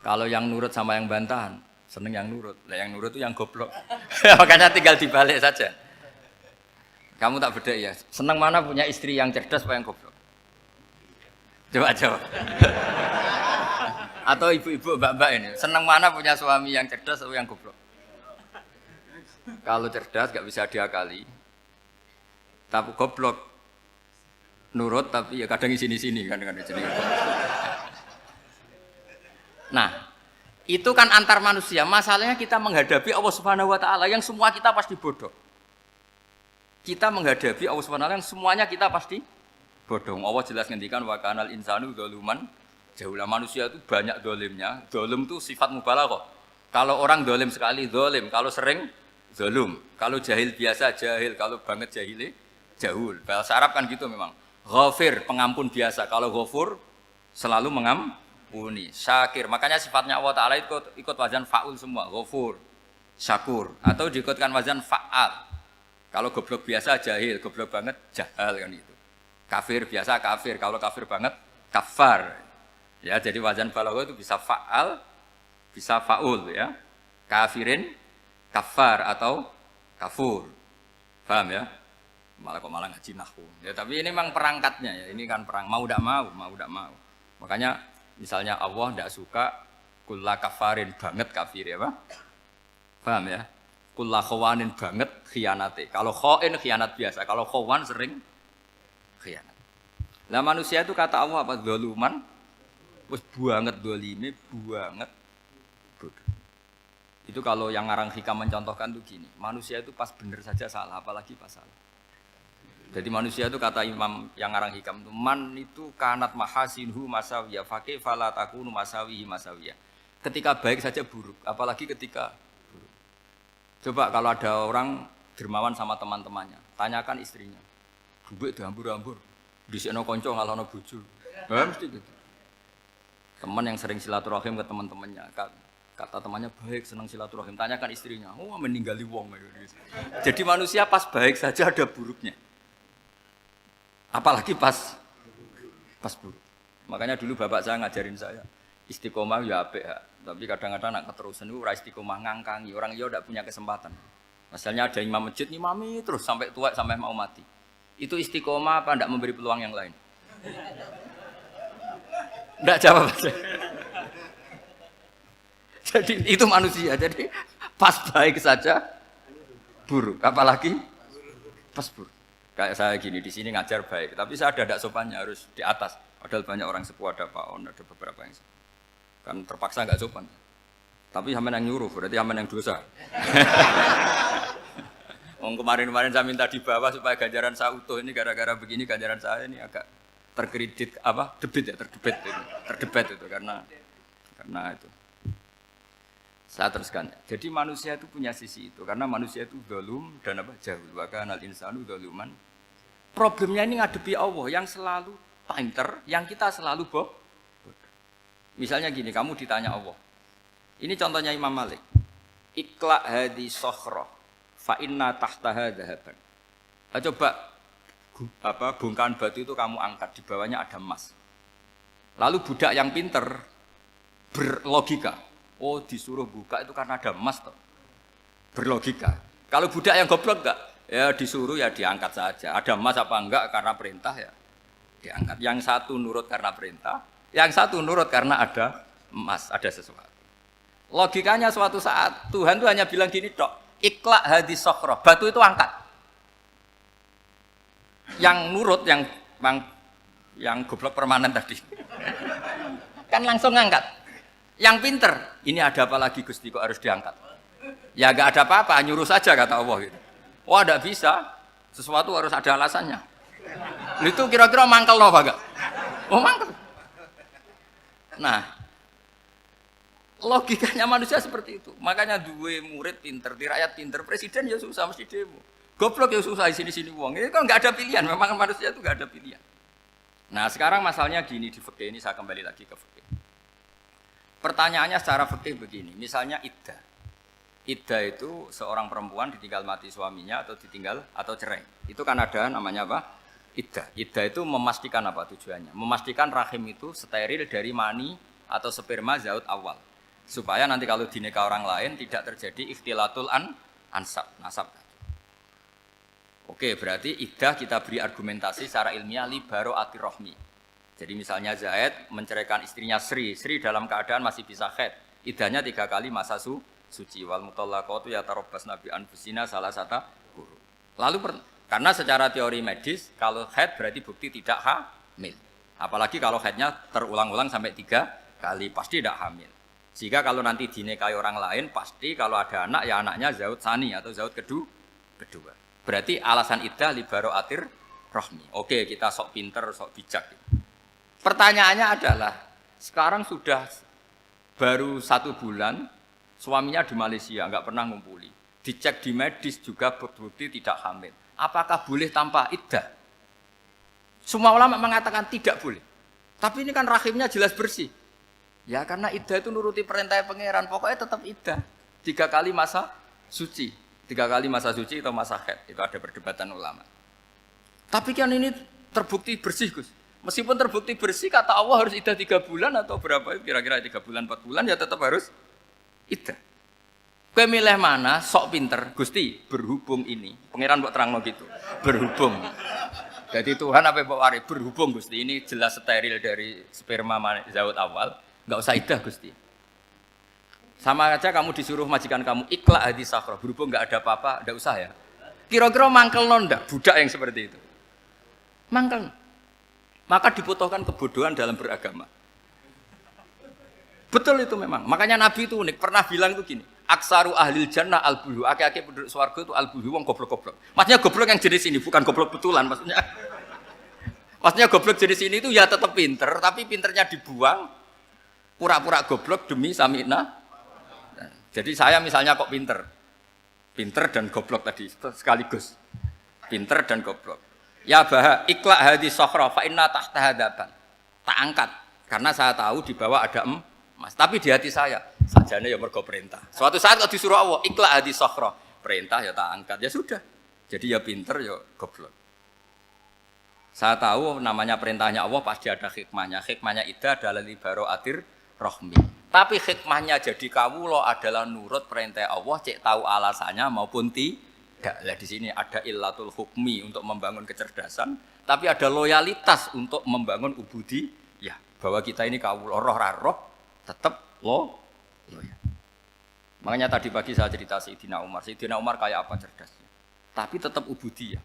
Kalau yang nurut sama yang bantahan, seneng yang nurut. Lah yang nurut itu yang goblok. Makanya tinggal dibalik saja. Kamu tak beda ya. Seneng mana punya istri yang cerdas apa yang goblok? Coba jawab. Atau ibu-ibu, mbak-mbak ini, seneng mana punya suami yang cerdas atau yang goblok? Kalau cerdas gak bisa diakali, tapi goblok nurut tapi ya kadang sini-sini kan. Nah, itu kan antar manusia. Masalahnya kita menghadapi Allah Subhanahu wa taala yang semua kita pasti bodoh. Kita menghadapi Allah Subhanahu wa taala yang semuanya kita pasti bodoh. Allah jelas ngendikan wa kanal insanu dzaluman jahula. Manusia itu banyak dolimnya. Dolim itu sifat mubalaghah. Kalau orang dolim sekali dolim, kalau sering zalum, kalau jahil biasa jahil, kalau banget jahile jahul. Bahasa Arab kan gitu memang. Ghafir, pengampun biasa. Kalau ghafur selalu mengampuni. Syakir, makanya sifatnya Allah Ta'ala ikut wazan fa'ul semua. Ghafur, syakur. Atau diikutkan wazan fa'al. Kalau goblok biasa jahil, goblok banget jahal kan itu. Kafir biasa kafir, kalau kafir banget kafar. Ya, jadi wazan balaghah itu bisa fa'al, bisa fa'ul ya. Kafirin kafar atau kafur, paham ya? Malah ngaji nahwu. Ya tapi ini memang perangkatnya ya. Ini kan perang mau tidak mau. Makanya misalnya Allah tidak suka kulla kafarin banget kafir ya pak? Paham ya? Kulla khawanin banget khianate. Kalau khain khianat biasa, kalau khawan sering khianat. Lah manusia itu kata Allah apa? Zaluman, wis banget dolime, banget bodoh. Itu kalau yang ngarang hikam mencontohkan tuh gini, manusia itu pas bener saja salah, apalagi pas salah. Jadi manusia itu kata Imam yang ngarang hikam itu, man itu kanat mahasinhu masawiyah, fakih fala takunu masawihi masawiyah. Ketika baik saja buruk, apalagi ketika buruk. Coba kalau ada orang dermawan sama teman-temannya, tanyakan istrinya, duit dihambur-hambur, disekno konco ngalono bojo. Mesti gitu. Teman yang sering silaturahim ke teman-temannya, kata temannya baik, senang silaturahim, tanyakan istrinya, oh meninggali wong. Jadi manusia pas baik saja ada buruknya, apalagi pas buruk. Makanya dulu bapak saya ngajarin saya istiqomah ya apik, tapi kadang-kadang nak keterusan itu ora istiqomah ngangkangi orang dia tidak punya kesempatan. Misalnya ada imam masjid ngimami terus sampai tua sampai mau mati. Itu istiqomah apa ndak memberi peluang yang lain? Ndak jawab aja. Jadi itu manusia. Jadi pas baik saja buruk, apalagi pas buruk. Kayak saya gini di sini ngajar baik, tapi saya ada ndak sopannya harus di atas. Padahal banyak orang sepuh, ada Pak On, ada beberapa yang kan terpaksa nggak sopan. Tapi sampean yang nyuruh, berarti sampean yang dosa. Kemarin-kemarin saya minta di bawah supaya ganjaran saya utuh, ini gara-gara begini ganjaran saya ini agak terkredit terdebat itu karena itu. Saya teruskan. Jadi manusia itu punya sisi itu karena manusia itu dzalum dan jahul. Wa kana al-insanu dzaluman. Problemnya ini ngadepi Allah yang selalu pinter, yang kita selalu bodoh. Misalnya gini, kamu ditanya Allah. Ini contohnya Imam Malik. Ikla hadi sokhroh fa inna tahtaha dhahaban. Coba bongkahan batu itu kamu angkat, di bawahnya ada emas. Lalu budak yang pinter berlogika, oh disuruh buka itu karena ada emas toh. Berlogika. Kalau budak yang goblok enggak, ya disuruh ya diangkat saja. Ada emas apa enggak karena perintah ya diangkat. Yang satu nurut karena perintah, yang satu nurut karena ada emas, ada sesuatu. Logikanya suatu saat Tuhan tuh hanya bilang gini tok, ikla hadis sokhroh, batu itu angkat. Yang nurut yang goblok permanen tadi, kan langsung ngangkat. Yang pinter, ini ada apa lagi Gusti kok harus diangkat? Ya gak ada apa-apa, nyuruh saja kata Allah gitu. Wah tidak bisa, sesuatu harus ada alasannya. Itu kira-kira mangkel loh Pak? Oh mangkel. Nah, logikanya manusia seperti itu. Makanya dua murid pinter, di rakyat pinter, presiden ya susah mesti demo. Goblok ya susah di sini-sini uang. Ini kan nggak ada pilihan. Memang manusia itu nggak ada pilihan. Nah sekarang masalahnya gini di fikih ini saya kembali lagi ke fikih. Pertanyaannya secara fikih begini. Misalnya iddah. Iddah itu seorang perempuan ditinggal mati suaminya atau ditinggal atau cerai. Itu kan ada namanya apa? Iddah. Iddah itu memastikan apa tujuannya? Memastikan rahim itu steril dari mani atau sperma zaut awal. Supaya nanti kalau dinikah orang lain tidak terjadi ikhtilatul ansab, nasab. Oke, berarti iddah kita beri argumentasi secara ilmiah li baro'ati rohmi. Jadi misalnya Zaid menceraikan istrinya Sri dalam keadaan masih bisa haid. Iddahnya 3 kali masa suci. Wal mutallaqatu yatarabbasna bi anfusina salah satu guru. Lalu karena secara teori medis kalau haid berarti bukti tidak hamil. Apalagi kalau haidnya terulang-ulang sampai 3 kali pasti tidak hamil. Sehingga kalau nanti dinikahi orang lain pasti kalau ada anak ya anaknya zaud sani atau zaud kedua. Berarti alasan iddah li baro'atir rohmi. Oke, kita sok pinter, sok bijak. Pertanyaannya adalah sekarang sudah baru 1 bulan suaminya di Malaysia nggak pernah ngumpuli. Dicek di medis juga berbukti tidak hamil. Apakah boleh tanpa iddah? Semua ulama mengatakan tidak boleh. Tapi ini kan rahimnya jelas bersih. Ya karena iddah itu nuruti perintah pangeran, pokoknya tetap iddah. 3 kali masa suci. 3 kali masa suci atau masa haid. Itu ada perdebatan ulama. Tapi kan ini terbukti bersih Gus. Meskipun terbukti bersih kata Allah harus iddah 3 bulan atau berapa? Kira-kira 3 bulan, 4 bulan ya tetap harus iddah. Kowe milih mana? Sok pinter, Gusti, berhubung ini. Pangeran mbok terangno gitu. Berhubung. Jadi Tuhan apa mbok wari berhubung Gusti ini jelas steril dari sperma zaut awal, enggak usah iddah Gusti. Sama aja kamu disuruh majikan kamu ikla hadis sakhra, berhubung enggak ada apa-apa, enggak usah ya. Kira-kira mangkel ndak budak yang seperti itu? Mangkel. Maka dibutuhkan kebodohan dalam beragama. Betul itu memang. Makanya Nabi itu unik, pernah bilang itu gini, aksaru ahlil jannah al-buhu, aki-aki penduduk swarga itu al-buhu, wong goblok-goblok. Maksudnya goblok yang jenis ini, bukan goblok betulan maksudnya. Maksudnya goblok jenis ini itu ya tetap pinter, tapi pinternya dibuang, pura-pura goblok demi sami'na. Jadi saya misalnya kok pinter dan goblok tadi sekaligus. Pinter dan goblok. Ya bah, ikla hadis sokhra fa inna tahta hadaban. Tak angkat karena saya tahu di bawah ada emas. Tapi di hati saya sajane ya mergo perintah. Suatu saat kalau disuruh Allah ikla hadis sokhra, perintah ya tak angkat. Ya sudah. Jadi ya pinter ya goblok. Saya tahu namanya perintahnya Allah pasti ada hikmahnya. Hikmahnya iddah adalah li baro'atir rohmi. Tapi hikmahnya jadi kawula adalah nurut perintah Allah, cek tahu alasannya maupun tidak. Enggak, lah di sini ada illatul hukmi untuk membangun kecerdasan, tapi ada loyalitas untuk membangun ubudi, ya bahwa kita ini kawula roh tetap loyal. Makanya tadi pagi saya cerita Sayyidina Umar. Sayyidina Umar kayak apa cerdasnya? Tapi tetap ubudi ya.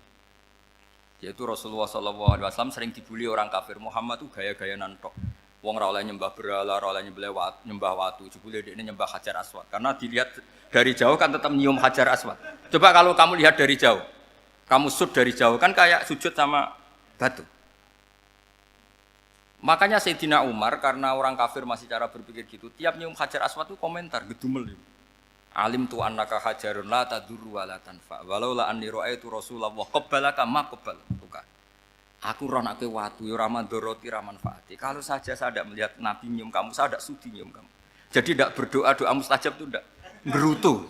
Yaitu Rasulullah SAW sering dibully orang kafir. Muhammad tuh gaya-gaya nantok. Wong ra oleh nyembah berhala, ra oleh nyembah watu, jebule dekne nyembah Hajar Aswad. Karena dilihat dari jauh kan tetap nyium Hajar Aswad. Coba kalau kamu lihat dari jauh, kamu sujud dari jauh kan kayak sujud sama batu. Makanya Sayyidina Umar karena orang kafir masih cara berpikir gitu, tiap nyium Hajar Aswad itu komentar gedumel. Alim tu annaka hajarun la tadurru wa la tanfa. Walau la anni ra'aitu Rasulullah qabbalaka ma qabbaltuka. Aku roh nak watu ora mandoroti ora manfaati. Kalau saja saya tidak melihat Nabi nyium kamu, saya tidak sudi nyium kamu. Jadi tidak berdoa doa mustajab itu tidak gerutu.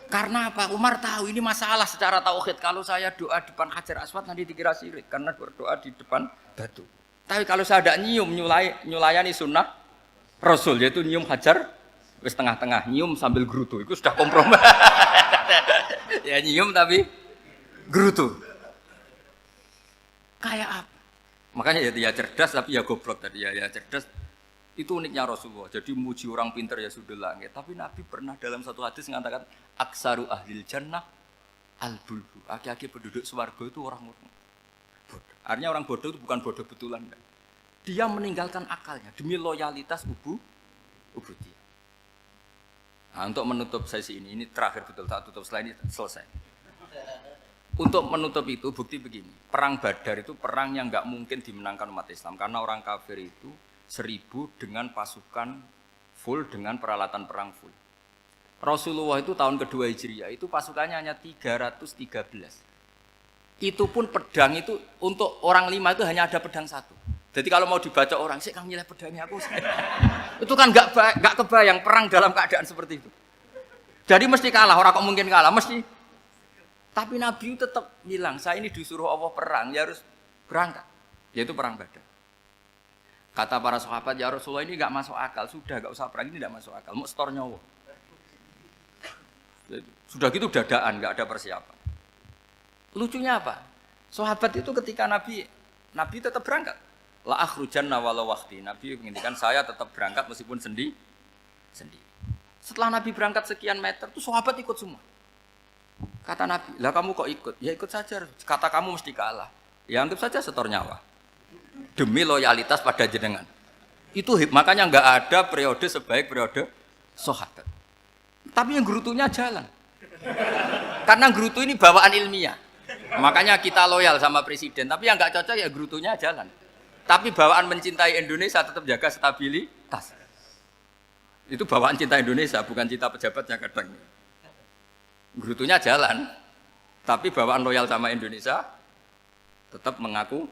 Karena apa? Umar tahu ini masalah secara tauhid. Kalau saya doa depan Hajar Aswad nanti dikira syirik karena berdoa di depan batu. Tapi kalau saya tidak nyium nyulayani sunnah Rasul yaitu nyium Hajar wis tengah-tengah nyium sambil gerutu. Itu sudah kompromi. Ya nyium tapi gerutu. Kayak apa? Makanya ya cerdas tapi ya goblok tadi ya cerdas. Itu uniknya Rasulullah. Jadi muji orang pintar ya sudah langit. Tapi Nabi pernah dalam satu hadis mengatakan aksaru ahlil jannah al-bulbu. Aki-aki penduduk swarga itu orang bodoh. Artinya orang bodoh itu bukan bodoh betulan. Dia meninggalkan akalnya demi loyalitas ubudiyah. Nah, untuk menutup sesi ini terakhir betul tak tutup setelah ini selesai. Untuk menutup itu bukti begini, perang Badar itu perang yang nggak mungkin dimenangkan umat Islam karena orang kafir itu 1000 dengan pasukan full dengan peralatan perang full. Rasulullah itu tahun kedua Hijriah itu pasukannya hanya 313. Itu pun pedang itu untuk orang 5 itu hanya ada pedang 1. Jadi kalau mau dibaca orang, sih kamu nilai pedangnya aku. Itu kan nggak kebayang perang dalam keadaan seperti itu. Jadi mesti kalah, orang kok mungkin kalah, mesti. Tapi Nabi tetap bilang, saya ini disuruh Allah perang, ya harus berangkat. Yaitu perang Badar. Kata para sahabat, ya Rasulullah ini nggak masuk akal, sudah nggak usah perang, ini nggak masuk akal, mau setor nyawa. Sudah gitu dadaan, nggak ada persiapan. Lucunya apa? Sahabat itu ketika Nabi tetap berangkat. La akhrujanna walau waqti. Nabi menginginkan saya tetap berangkat meskipun sendiri. Setelah Nabi berangkat sekian meter, tuh sahabat ikut semua. Kata Nabi, lah kamu kok ikut? Ya ikut saja. Kata kamu mesti kalah. Ya anggap saja setor nyawa. Demi loyalitas pada jenengan. Itu makanya nggak ada periode sebaik periode sahabat. Tapi yang gerutunya jalan. Karena gerutu ini bawaan ilmiah. Makanya kita loyal sama presiden. Tapi yang nggak cocok ya gerutunya jalan. Tapi bawaan mencintai Indonesia tetap jaga stabilitas. Itu bawaan cinta Indonesia, bukan cinta pejabatnya kadang. Gerutunya jalan, tapi bawaan loyal sama Indonesia tetap mengaku.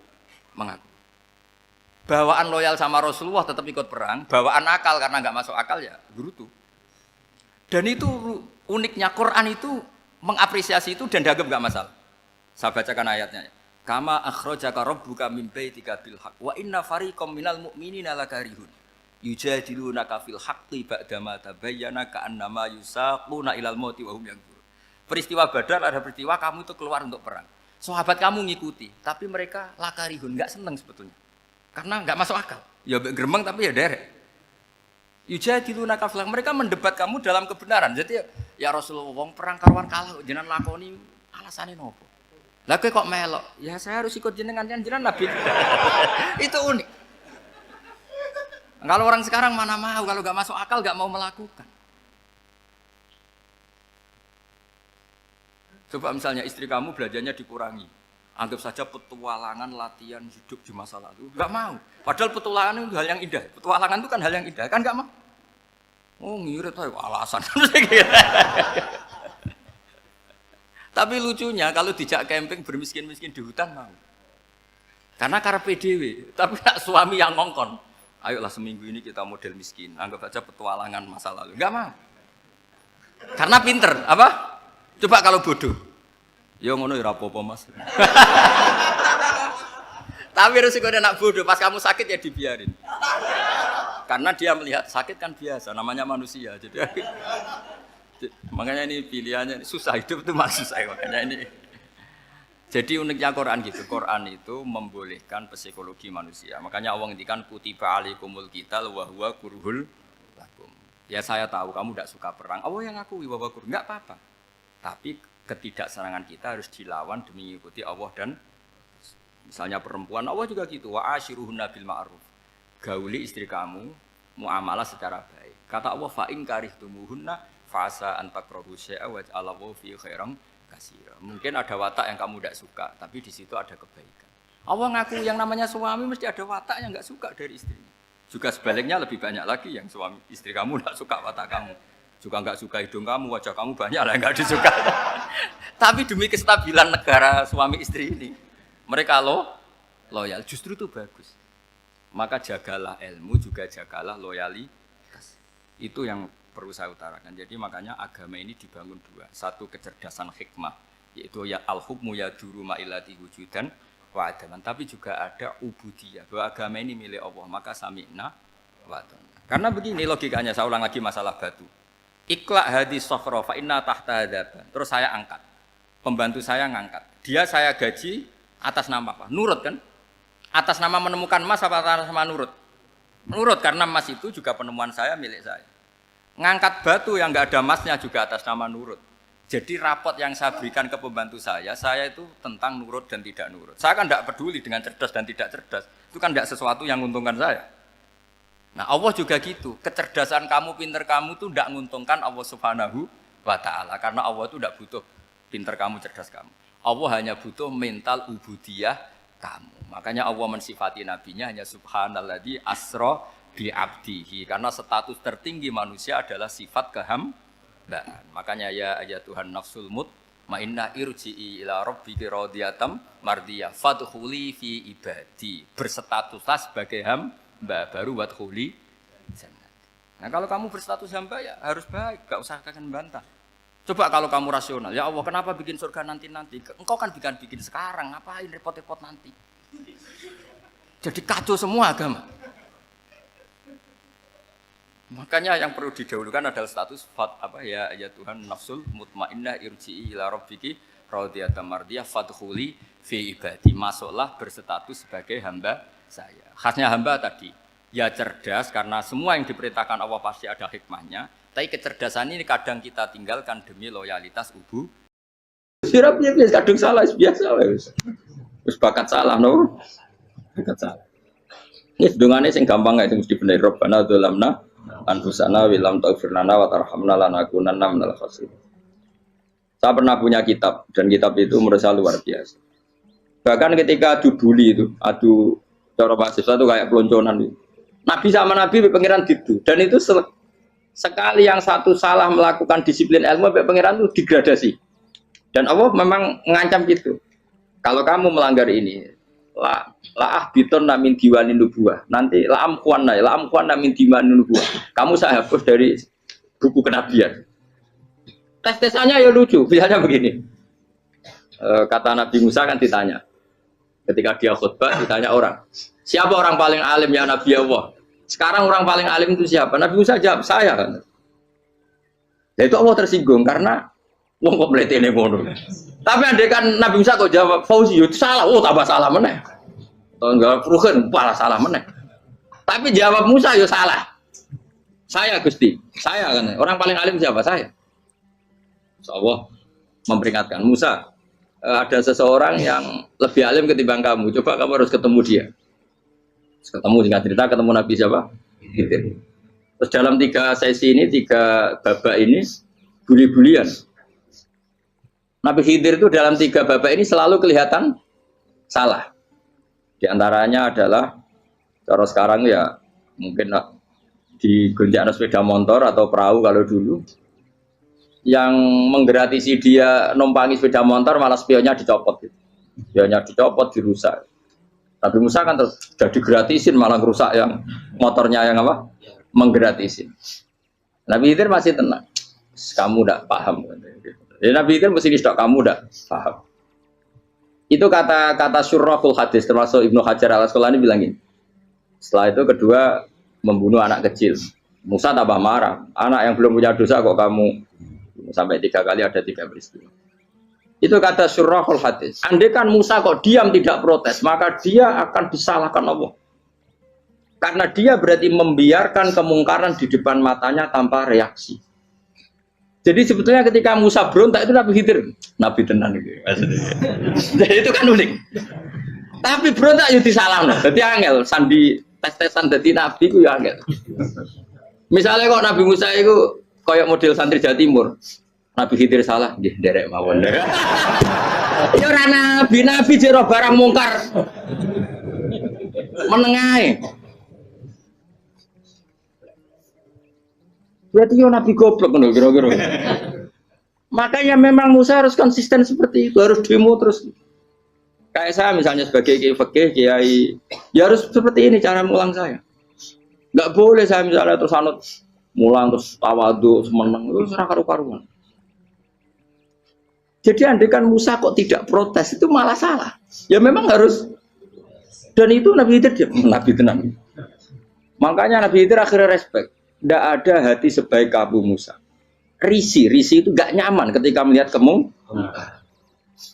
Bawaan loyal sama Rasulullah tetap ikut perang, bawaan akal karena nggak masuk akal ya gerutu. Dan itu uniknya Quran itu mengapresiasi itu dan dianggap nggak masalah. Saya bacakan ayatnya. Kama akhrajaka rabbuka min baitika bil haqq wa inna fariqam minal mu'minina lakarihun yujadilunaka fil haqqi ba'dama tabayyana ka'annama yusaquna ilal mauti wa hum yanzurun. Peristiwa Badar ada peristiwa kamu itu keluar untuk perang. Sahabat kamu ngikuti, tapi mereka lakarihun, enggak senang sebetulnya. Karena enggak masuk akal. Ya geremeng tapi ya derek. Yujadilunaka fil haqq, mereka mendebat kamu dalam kebenaran. Jadi ya Rasulullah wong perang karuan kalah jenengan lakoni alasane nopo? Lah kok melok? Ya saya harus ikut jenengan Nabi. Itu unik. Kalau orang sekarang mana mau, kalau nggak masuk akal nggak mau melakukan. Coba misalnya istri kamu belajarnya dikurangi, anggap saja petualangan latihan hidup di masa lalu, nggak mau. Padahal petualangan itu hal yang indah. Petualangan itu kan hal yang indah, kan nggak mau. Oh ngirit aja alasan. Tapi lucunya kalau dijak camping bermiskin-miskin di hutan mau. Karena karpe dhewe, tapi nak suami yang ngongkon. Ayolah seminggu ini kita model miskin, anggap saja petualangan masa lalu. Enggak mau. Karena pinter, apa? Coba kalau bodoh. Ya ngono ya apa-apa Mas. Tapi resikonya nak bodoh, pas kamu sakit ya dibiarin. Karena dia melihat sakit kan biasa, namanya manusia. Jadi Makanya ini pilihannya susah, hidup itu malah susah makanya ini. Jadi uniknya Quran gitu. Quran itu membolehkan psikologi manusia. Makanya Allah ngendikan kutiba alaikumul qital wa huwa kurhul lakum. Ya saya tahu kamu tidak suka perang. Allah yang akui bahwa kurhul enggak apa-apa. Tapi ketidaksenangan kita harus dilawan demi mengikuti Allah dan misalnya perempuan Allah juga gitu. Wa ashiruhunna bil ma'ruf. Gauli istri kamu muamalah secara baik. Kata Allah fa in karihtumuhunna fasa antakrahu syai'a wa ja'alallahu fi khairan katsira. Mungkin ada watak yang kamu tidak suka, tapi di situ ada kebaikan. Allah ngaku yang namanya suami mesti ada watak yang enggak suka dari istrinya. Juga sebaliknya lebih banyak lagi yang suami istri kamu tidak suka watak kamu. Juga enggak suka hidung kamu, wajah kamu banyak lah enggak disuka. Tapi demi kestabilan negara suami istri ini, mereka loyal, justru itu bagus. Maka jagalah ilmu, juga jagalah loyalitas. Itu yang perlu saya utarakan. Jadi makanya agama ini dibangun dua. Satu kecerdasan hikmah, yaitu ya al-hukmu yaduru ma'ilati wujudan wa adaman. Tapi juga ada ubudiyah, bahwa agama ini milik Allah. Maka sami'na wa ata'na. Karena begini logikanya, saya ulang lagi masalah batu. Iqla hadis sokhra fa inna tahta hadaban. Terus saya angkat. Pembantu saya ngangkat. Dia saya gaji atas nama apa? Nurut kan? Atas nama menemukan emas apa atas nama nurut? Nurut, karena emas itu juga penemuan saya, milik saya. Ngangkat batu yang enggak ada emasnya juga atas nama nurut. Jadi rapot yang saya berikan ke pembantu saya itu tentang nurut dan tidak nurut. Saya kan tidak peduli dengan cerdas dan tidak cerdas. Itu kan tidak sesuatu yang menguntungkan saya. Nah Allah juga gitu. Kecerdasan kamu, pinter kamu itu tidak menguntungkan Allah Subhanahu wa ta'ala. Karena Allah itu tidak butuh pinter kamu, cerdas kamu. Allah hanya butuh mental ubudiyah kamu. Makanya Allah mensifati nabinya hanya subhanalladzi asra bi abdihi, karena status tertinggi manusia adalah sifat kehambaan. Makanya ya Tuhan nafsul mutmainnah irji'i ila rabbiki radiyatan mardiyah fadkhuli fi ibadi. Berstatuslah sebagai hamba baru wadkhuli jannah. Nah, kalau kamu berstatus hamba ya harus baik, enggak usah kalian bantah. Coba kalau kamu rasional, ya Allah kenapa bikin surga nanti-nanti? Engkau kan bikin sekarang, ngapain repot-repot nanti? Jadi kacau semua agama. Makanya yang perlu didahulukan adalah status ya Tuhan nafsul mutmainnah irji'i ila rabbiki radiyatan mardiyah fadkhuli fi ibadi. Masuklah berstatus sebagai hamba saya. Khasnya hamba tadi ya cerdas, karena semua yang diperintahkan Allah pasti ada hikmahnya. Tapi kecerdasan ini kadang kita tinggalkan demi loyalitas ubu. Sirapnya biasa kadang salah biasa wis. Wis bakat salah no. Bakat salah. Ini sedungane sing gampang ae mesti bener Rabbana dzalamna anfusana wa lam taghfir lana wa tarhamna lanakunanna minal khasirin. Saya pernah punya kitab dan kitab itu menurut saya luar biasa. Bahkan ketika adu bully itu, adu cara mahasiswa itu kayak pelonconan itu. Nabi sama Nabi pengiran gitu, dan itu sekali yang satu salah melakukan disiplin ilmu sampai pangeran itu degradasi. Dan Allah memang mengancam gitu. Kalau kamu melanggar ini, la biton min diwanin nubuwah. Nanti la amkuan min diwanin nubuwah. Kamu saya hapus dari buku kenabian. Tes-tesannya ya lucu. Misalnya begini. Kata Nabi Musa kan ditanya. Ketika dia khutbah ditanya orang, siapa orang paling alim ya Nabi Allah? Sekarang orang paling alim itu siapa? Nabi Musa jawab, saya kan. Ya itu Allah tersinggung karena wong kok mletene ngono. Tapi andai kan Nabi Musa kok jawab Fauzi itu salah, oh tambah salah meneh. Atau enggak Ruhen malah salah meneh. Tapi jawab Musa ya salah. Saya Gusti, saya kan. Orang paling alim siapa? Saya. Allah memperingatkan Musa, ada seseorang yang lebih alim ketimbang kamu. Coba kamu harus ketemu dia. Ketemu singkat cerita ketemu Nabi siapa? Khidir. Terus dalam 3 sesi ini, 3 babak ini buli-bulian. Nabi Khidir itu dalam 3 babak ini selalu kelihatan salah. Di antaranya adalah cara sekarang ya mungkin di gonjak sepeda motor atau perahu kalau dulu yang menggratisi dia numpangi sepeda motor malah spionnya dicopot gitu. Spionnya dicopot, dirusak. Tapi Musa kan sudah digratisin malah rusak yang motornya yang apa? Menggratisin. Nabi Khidir masih tenang. Kamu tidak paham. Ya, Nabi Khidir mesti tidak kamu tidak paham. Itu kata syurrahul hadis termasuk Ibnu Hajar al-Asqalani bilang ini. Setelah itu kedua membunuh anak kecil. Musa tambah marah. Anak yang belum punya dosa kok kamu Sampai 3 kali ada 3 peristiwa. Itu kata Syurahul Hadis. Andai kan Musa kok diam tidak protes, maka dia akan disalahkan Allah. Karena dia berarti membiarkan kemungkaran di depan matanya tanpa reaksi. Jadi sebetulnya ketika Musa berontak itu Nabi Khidir, Nabi tenan gitu. Jadi itu kan unik. Tapi berontak itu disalahno. Jadi angel sandi tes-tesan dadi nabi ku ya angel. Misalnya kok Nabi Musa itu kayak model santri Jawa Timur. Nabi Khidir salah, nggih nderek mawon. Ya ora nabi jero barang mungkar. Menengae. Berarti yo nabi goblok ngono kira-kira. Makanya memang Musa harus konsisten seperti itu, harus demo terus. Kayak saya misalnya sebagai kiai fikih, kiai ya harus seperti ini cara mulang saya. Enggak boleh saya misalnya terus anut mulang terus tawadhu semeneng terus ora karu-karuan. Jadi andekan Musa kok tidak protes itu malah salah. Ya memang harus. Dan itu Nabi Khidir Nabi tenang. Makanya Nabi Khidir akhirnya respect. Tidak ada hati sebaik Abu Musa. Risi itu gak nyaman ketika melihat kemungkaran.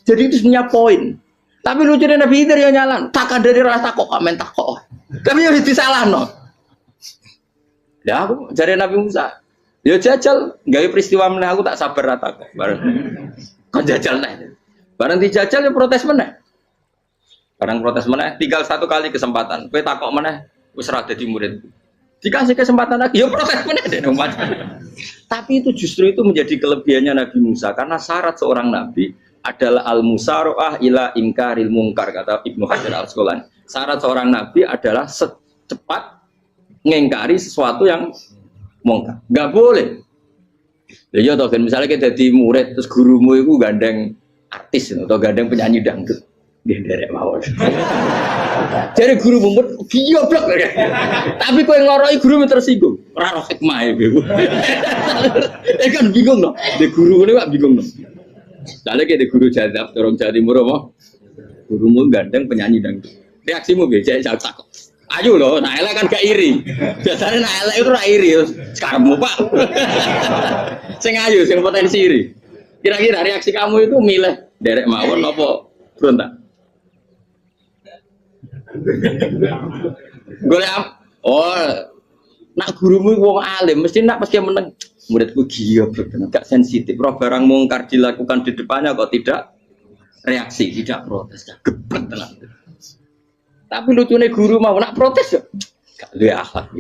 Jadi itu sebenarnya poin. Tapi lucunya Nabi Khidir yang nyalan. Takkan dari rasa kok kamen takok. Tapi harus disalah no. Ya aku cari Nabi Musa. Ya jajal, gawe peristiwa meneh aku tak sabar rata kok. Bareng. Kok jajal neh. Bareng dijajal ya protes meneh. Bareng protes meneh, tinggal 1 kali kesempatan. Kowe takok meneh wis ora dadi murid. Dikasih kesempatan lagi, ya protes meneh deh. Tapi itu justru itu menjadi kelebihannya Nabi Musa karena syarat seorang nabi adalah al-musara'ah ila ingkaril munkar kata Ibnu Hajar Al-Asqalani. Syarat seorang nabi adalah secepat ngengkari sesuatu yang mungkar. Enggak boleh. Ya toh kan misalnya kita jadi murid terus gurumu itu gandeng artis atau gandeng penyanyi dangdut. Nggih nderek mawon. Jare guru mumet goblok. Tapi kowe ngloroi guru tersinggung. Ora roh hikmah e. Kan bingung no. De guru ngene kok bingung no. Soale de guru jadab dorong Jawa Timur apa? Gurumu gandeng penyanyi dangdut. Reaksimu piye? Jek takok. Ayo loh, nah elek kan gak iri. Biasanya nah elek itu ora iri, sekarang Pak. Sing ayu, sing potensi iri. Kira-kira reaksi kamu itu milih derek mawon apa berontak? Golek nak gurumu wong alim mesti nak pasti meneng. Muridku gila bener, gak sensitif. Roh barang mungkar dilakukan di depannya kok tidak reaksi, tidak protes, geblek tenan. Tapi lucunya guru mau nak protes ya, gak luwe akhlak.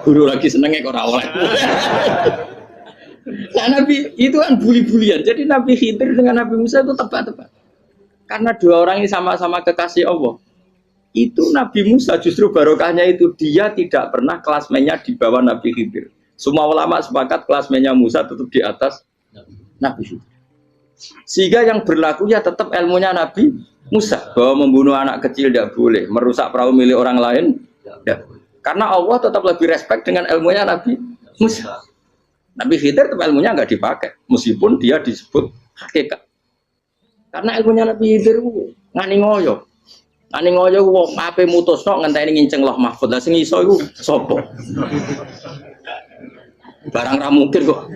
Guru lagi senengnya kok ora oleh. Nah Nabi itu kan bully-bulian. Jadi Nabi Khidir dengan Nabi Musa itu tepat-tepat. Karena 2 orang ini sama-sama kekasih Allah. Itu Nabi Musa justru barokahnya itu dia tidak pernah kelasmennya di bawah Nabi Khidir. Semua ulama sepakat kelasmennya Musa tetap di atas Nabi Khidir. Sehingga yang berlaku ya tetap ilmunya Nabi Musa bahwa membunuh anak kecil tidak boleh, merusak perahu milik orang lain tidak boleh. Karena Allah tetap lebih respect dengan ilmunya Nabi Musa. Nabi Khidir tetap ilmunya nggak dipakai, meskipun dia disebut hakikat. Karena ilmunya Nabi Khidir ngani ngoyo wong ape mutusno ngenteni nginceng Loh Mahfud. Lah sing iso iku sapa? Barang ra mungkin kok.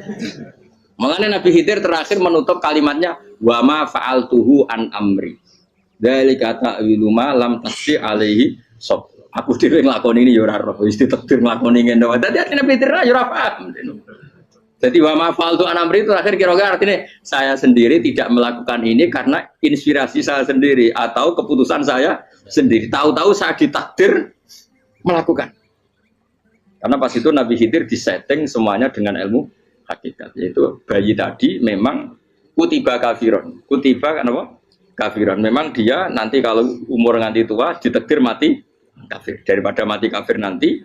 Makanya Nabi Khidir terakhir menutup kalimatnya wa ma fa'altuhu an amri. Dzalika ta'wilu ma lam tasbi alaihi sob. Aku dhewe nglakoni ini ya ora roh, wis ditakdir nglakoni ngene wae. Dadi Nabi Khidir ya ora paham. Jadi wa ma fa'altu an amri itu terakhir kira-kira artinya saya sendiri tidak melakukan ini karena inspirasi saya sendiri atau keputusan saya sendiri. Tahu-tahu saya ditakdir melakukan. Karena pas itu Nabi Khidir disetting semuanya dengan ilmu hakikat, yaitu bayi tadi memang kutiba kafiron, kutiba kan apa? Kafiron. Memang dia nanti kalau umur nganti tua ditakdir mati kafir. Daripada mati kafir nanti,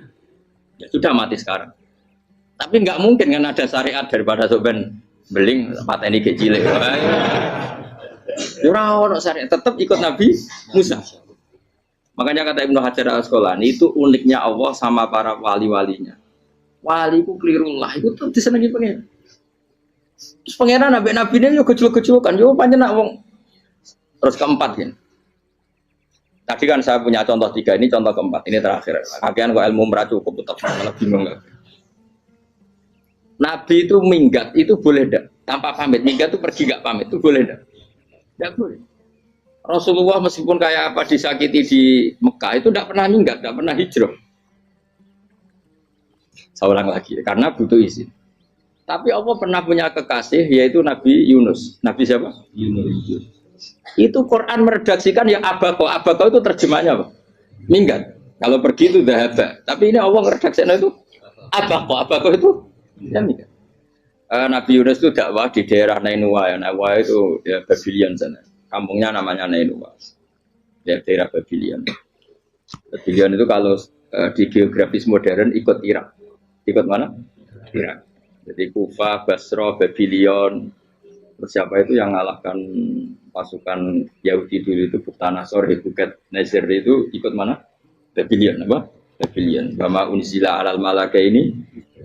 ya sudah mati sekarang. Tapi nggak mungkin kan ada syariat daripada soben beling pateni kecil. Ora ono syariat, tetap ikut Nabi Musa. Makanya kata Ibnu Hajar Al-Asqalani itu uniknya Allah sama para wali-walinya. Wali ku klirullah itu tuh disenengi pengen. Terus pengenan nabi-nabi ini yo kecil-kecil kan yo pancen nak wong. Terus keempat kan. Tadi kan saya punya contoh 3, ini contoh keempat, ini terakhir. Kakean kok ilmu merah cukup tetap malah bingung. Nabi itu minggat itu boleh enggak? Tanpa pamit. Minggat itu pergi enggak pamit itu boleh enggak? Enggak boleh. Rasulullah meskipun kayak apa disakiti di Mekah itu enggak pernah minggat, enggak pernah hijrah. Saya ulang lagi karena butuh izin. Tapi Allah pernah punya kekasih yaitu Nabi Yunus. Nabi siapa? Yunus. Itu Quran meredaksikan ya abako. Abako itu terjemahnya apa? Minggat. Kalau pergi itu dahaba. Tapi ini Allah meredaksikan itu abako. Abako itu ya minggat. Nabi Yunus itu dakwah di daerah Nainua. Ya. Nainua itu ya Babylon sana. Kampungnya namanya Nainua. Ya daerah Babylon. Babylon itu kalau di geografis modern ikut Irak. Ikut mana? Irak. Jadi Kufa, Basra, Babylon. Terus siapa itu yang mengalahkan pasukan Yahudi dulu itu Buktanasor, Hebuket, Nasir itu ikut mana? Babylon, apa? Babylon. Bama unzila alal malaka ini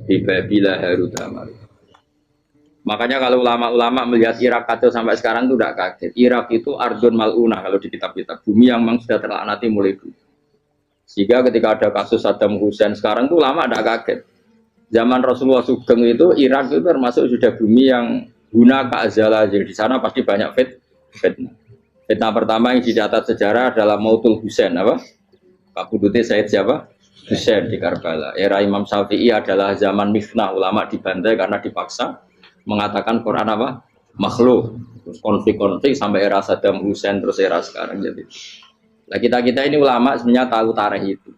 di Babila Harut Marut. Makanya kalau ulama-ulama melihat Irak kacau sampai sekarang itu tidak kaget. Irak itu ardun mal'unah kalau di kitab-kitab. Bumi yang memang sudah terlaknati mulai dulu. Sehingga ketika ada kasus Saddam Hussein sekarang itu ulama tidak kaget. Zaman Rasulullah Sugeng itu Irak itu termasuk sudah bumi yang guna keazala. Jadi di sana pasti banyak fitnah. Fitnah pertama yang dicatat sejarah adalah Mautul Husain apa? Kabudutnya Said siapa? Husain di Karbala. Era Imam Syafi'i adalah zaman mifnah, ulama dibantai karena dipaksa mengatakan Quran apa? Makhluk. Terus konflik-konflik sampai era Saddam Hussein terus era sekarang jadi. Nah kita ini ulama sebenarnya tahu tarikh itu.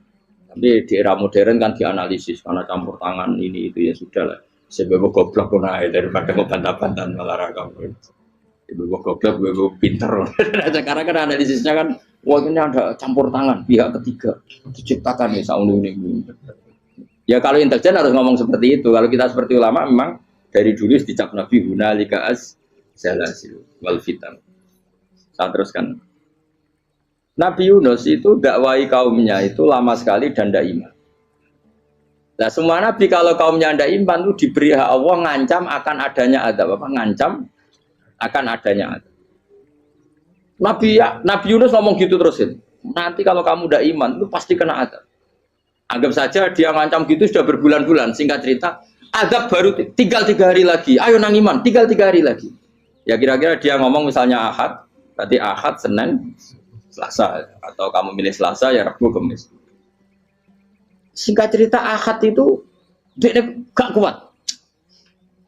Tapi di era modern kan dianalisis karena campur tangan ini itu ya sudah lah. Sebab goblok pun aja daripada ngebantah-bantahan olahraga. Ibu goblok, ibu pinter. Sekarang kan analisisnya kan, wah ini ada campur tangan pihak ketiga diciptakan ya saunu ini. Ya kalau intelijen harus ngomong seperti itu. Kalau kita seperti ulama memang dari dulu dicap Nabi hunalika az-zalasil wal fitan. Saya teruskan. Nabi Yunus itu dakwai kaumnya itu lama sekali dan tidak iman. Nah semua nabi kalau kaumnya tidak iman itu diberi hak Allah ngancam akan adanya azab apa? Ngancam akan adanya azab. Nabi Yunus ngomong gitu terusin. Nanti kalau kamu tidak iman itu pasti kena azab. Anggap saja dia ngancam gitu sudah berbulan-bulan. Singkat cerita, azab baru tinggal 3 hari lagi. Ayo nang iman, tinggal 3 hari lagi. Ya kira-kira dia ngomong misalnya Ahad, berarti Ahad, Senin, Selasa, atau kamu milih Selasa ya Rabu, Kamis. Singkat cerita Ahad itu dia gak kuat.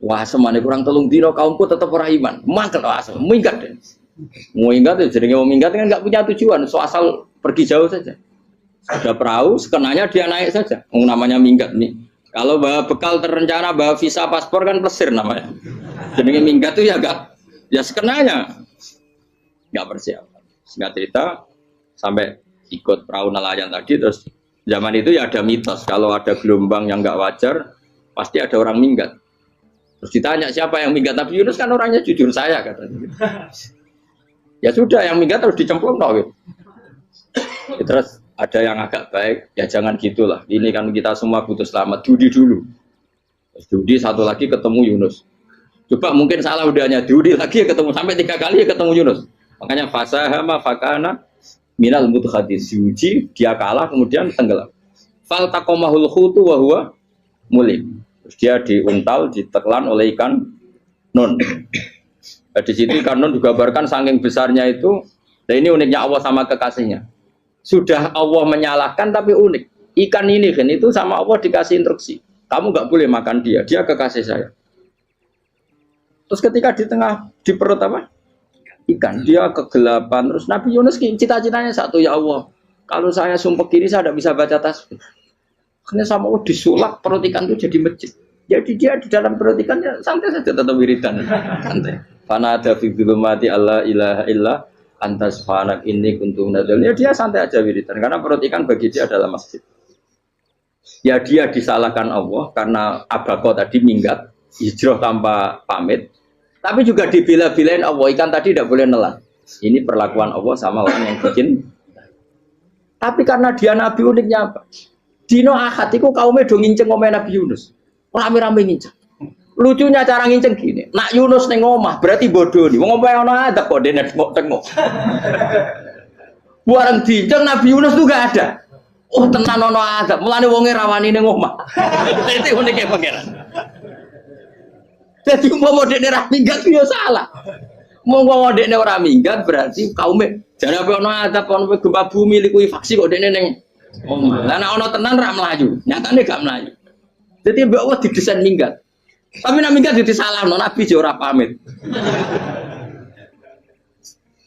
Wah semuanya kurang telung dino kaumku tetap orang iman. Mangkel asal, minggat deh. Mau minggat itu jadinya mau minggat kan gak punya tujuan, so asal pergi jauh saja. Ada perahu, sekenanya dia naik saja. Namanya minggat nih. Kalau bawa bekal terencana, bawa visa paspor kan plesir namanya. Jadinya minggat itu ya gak, ya sekenanya gak persiapan. Singkat cerita sampai ikut perahu nelayan tadi terus zaman itu ya ada mitos kalau ada gelombang yang nggak wajar pasti ada orang minggat. Terus ditanya siapa yang minggat, Nabi Yunus kan orangnya jujur saya katanya. Ya sudah yang minggat harus dicemplung no. Terus ada yang agak baik ya jangan gitulah. Ini kan kita semua butuh selamat. Dudi dulu. Terus Dudi satu lagi ketemu Yunus. Coba mungkin salah udahnya Dudi lagi ya ketemu sampai 3 kali ya ketemu Yunus. Makanya fasahama fakana minal mudhadis yuji dia kalah kemudian tenggelam. Fal taqamahul khutu wa huwa mulim. Terus dia diuntal ditelan oleh ikan nun. Di situ ikan nun digambarkan saking besarnya itu. Dan ini uniknya Allah sama kekasihnya. Sudah Allah menyalahkan tapi unik. Ikan ini kan itu sama Allah dikasih instruksi. Kamu nggak boleh makan dia. Dia kekasih saya. Terus ketika di tengah di perut apa? Ikan dia kegelapan terus Nabi Yunus cita-citanya satu ya Allah kalau saya sumpah kiri saya tidak bisa baca tasbih karena sama Allah disulap perut ikan itu jadi masjid jadi dia di dalam perut ikannya santai saja tetap wiridan santai fana ada fi dzulumati alla ilaha illa anta subhanak inni kuntu minadz ya dia santai aja wiridan karena perut ikan bagi dia adalah masjid ya dia disalahkan Allah karena abako tadi minggat hijrah tanpa pamit. Tapi juga dibela-belain Allah, ikan tadi tidak boleh nelan. Ini perlakuan Allah sama orang yang bikin. Tapi karena dia Nabi uniknya apa? Dino Ahad itu kaumnya do nginceng ngomel Nabi Yunus. Rame-rame nginceng. Lucunya cara nginceng gini. Nak Yunus neng omah berarti bodoh nih. Wong ngomel ono ada kok dene tengok. Bareng dinceng Nabi Yunus tuh gak ada. Oh tenan ono ada. Mulane wonge rawani neng omah. Itu uniknya pangeran. Dadi umpama dekne ra minggat yo salah. Umpama dekne ora minggat berarti kaume jane apa ono adab ono gempa bumi likuifaksi kok dekne ning omah. Lah nek ono tenan ra mlayu, nyatane gak mlayu. Dadi mbok Allah didesain minggat. Tapi nek minggat disalahno Nabi yo ora pamit.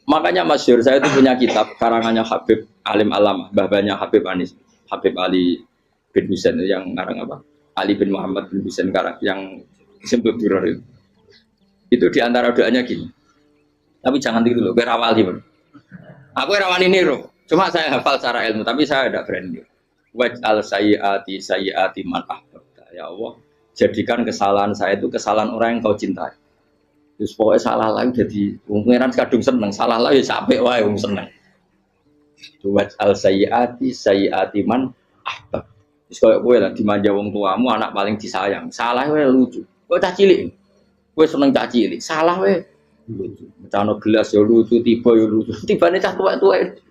Makanya masyhur saya itu punya kitab karangannya Habib Alim Alamah, mbah-mbahnya Habib Anis, Habib Ali bin Husain yang ngarang apa? Ali bin Muhammad bin Husain karang yang disebut Duror itu. Itu diantara doanya gini. Tapi jangan gitu loh, berawali. Aku rawan ini loh. Cuma saya hafal secara ilmu, tapi saya tidak berani. Waj'al sayyiati man ahbabta. Ya Allah, jadikan kesalahan saya itu kesalahan orang yang kau cintai. Terus pokoknya salah lagi jadi pengiran kadung seneng, salah lagi sampai wae wong seneng. Waj'al sayyiati man ahbab. Terus koyo kowe lah dimanja wong tuamu anak paling disayang. Salah wae lucu. Kok cah cilik. Kowe seneng cah cilik, salah wae lucu. Mecano gelas ya lucu, tiba ya lucu. Tibane cah tuwek-tuwek.